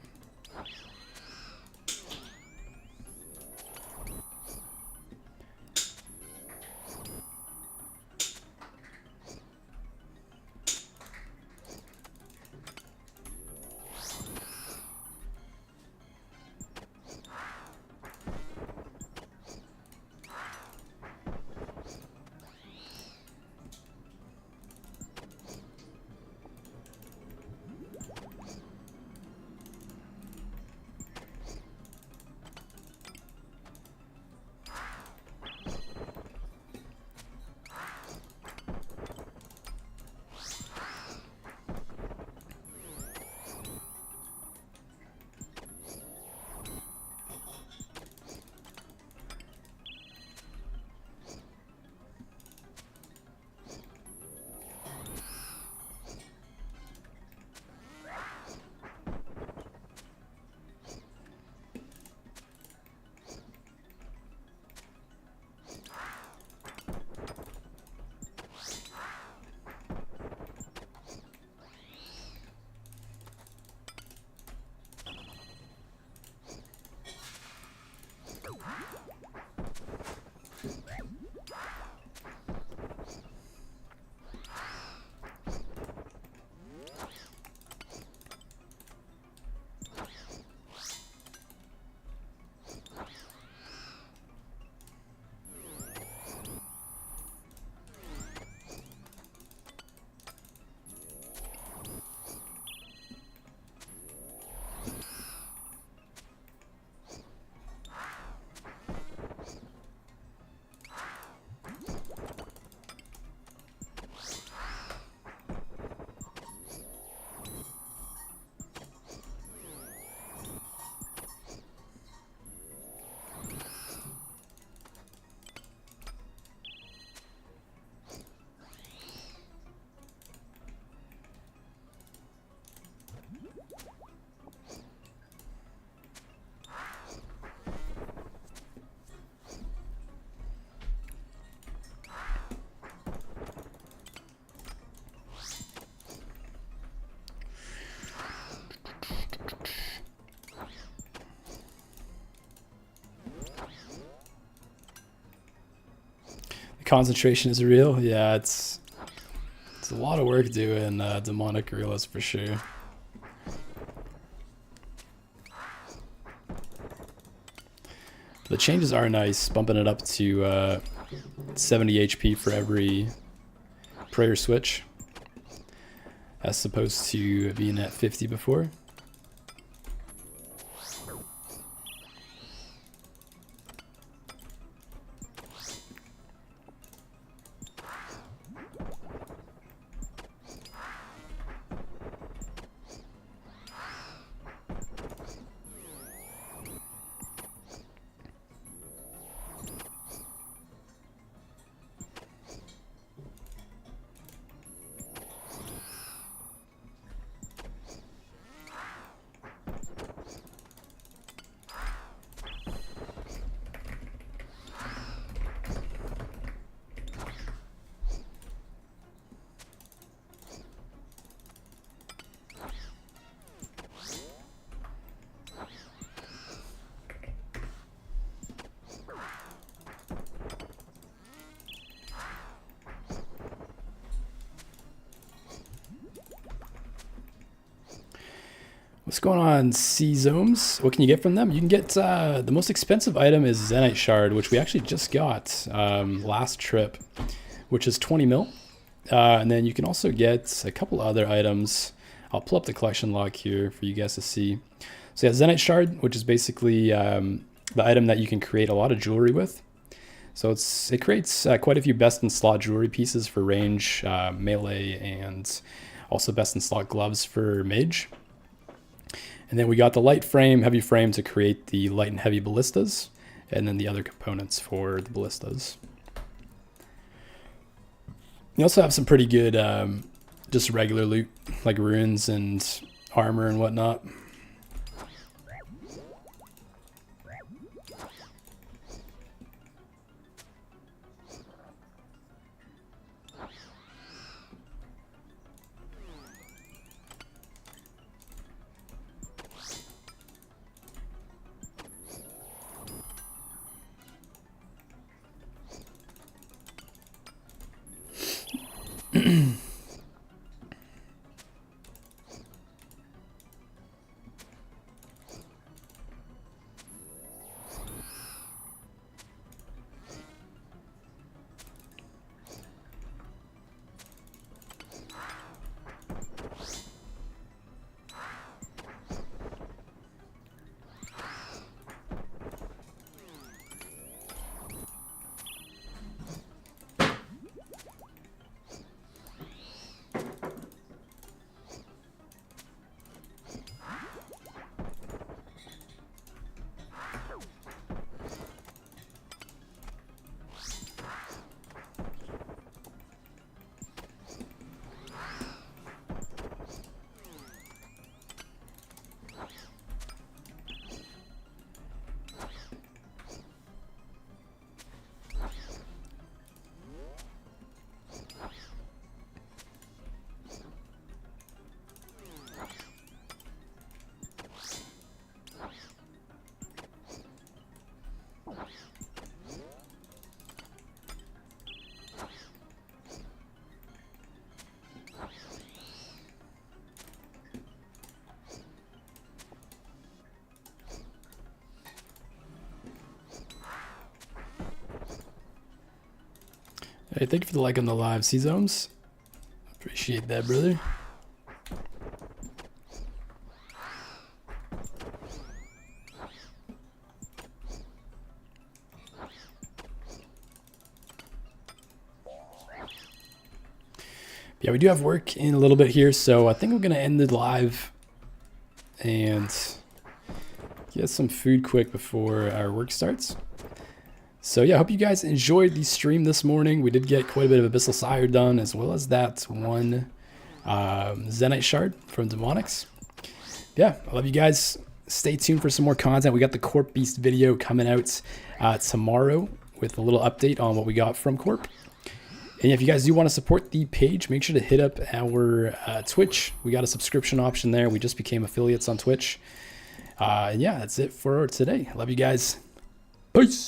S1: Concentration is real. Yeah, it's a lot of work doing demonic gorillas for sure. The changes are nice, bumping it up to 70 HP for every prayer switch, as opposed to being at 50 before. What's going on, C-Zomes? What can you get from them? You can get, the most expensive item is Zenite Shard, which we actually just got last trip, which is 20 mil. And then you can also get a couple other items. I'll pull up the collection log here for you guys to see. So yeah, Zenite Shard, which is basically the item that you can create a lot of jewelry with. So it creates quite a few best in slot jewelry pieces for range, melee, and also best in slot gloves for mage. And then we got the light frame, heavy frame to create the light and heavy ballistas, and then the other components for the ballistas. You also have some pretty good just regular loot, like runes and armor and whatnot. Hey, thank you for the like on the live, C-Zomes. Appreciate that, brother. Yeah, we do have work in a little bit here, so I think I'm going to end the live and get some food quick before our work starts. So yeah, I hope you guys enjoyed the stream this morning. We did get quite a bit of Abyssal Sire done, as well as that one Zenite Shard from Demonics. Yeah, I love you guys. Stay tuned for some more content. We got the Corp Beast video coming out tomorrow with a little update on what we got from Corp. And if you guys do want to support the page, make sure to hit up our Twitch. We got a subscription option there. We just became affiliates on Twitch. And yeah, that's it for today. I love you guys. Peace.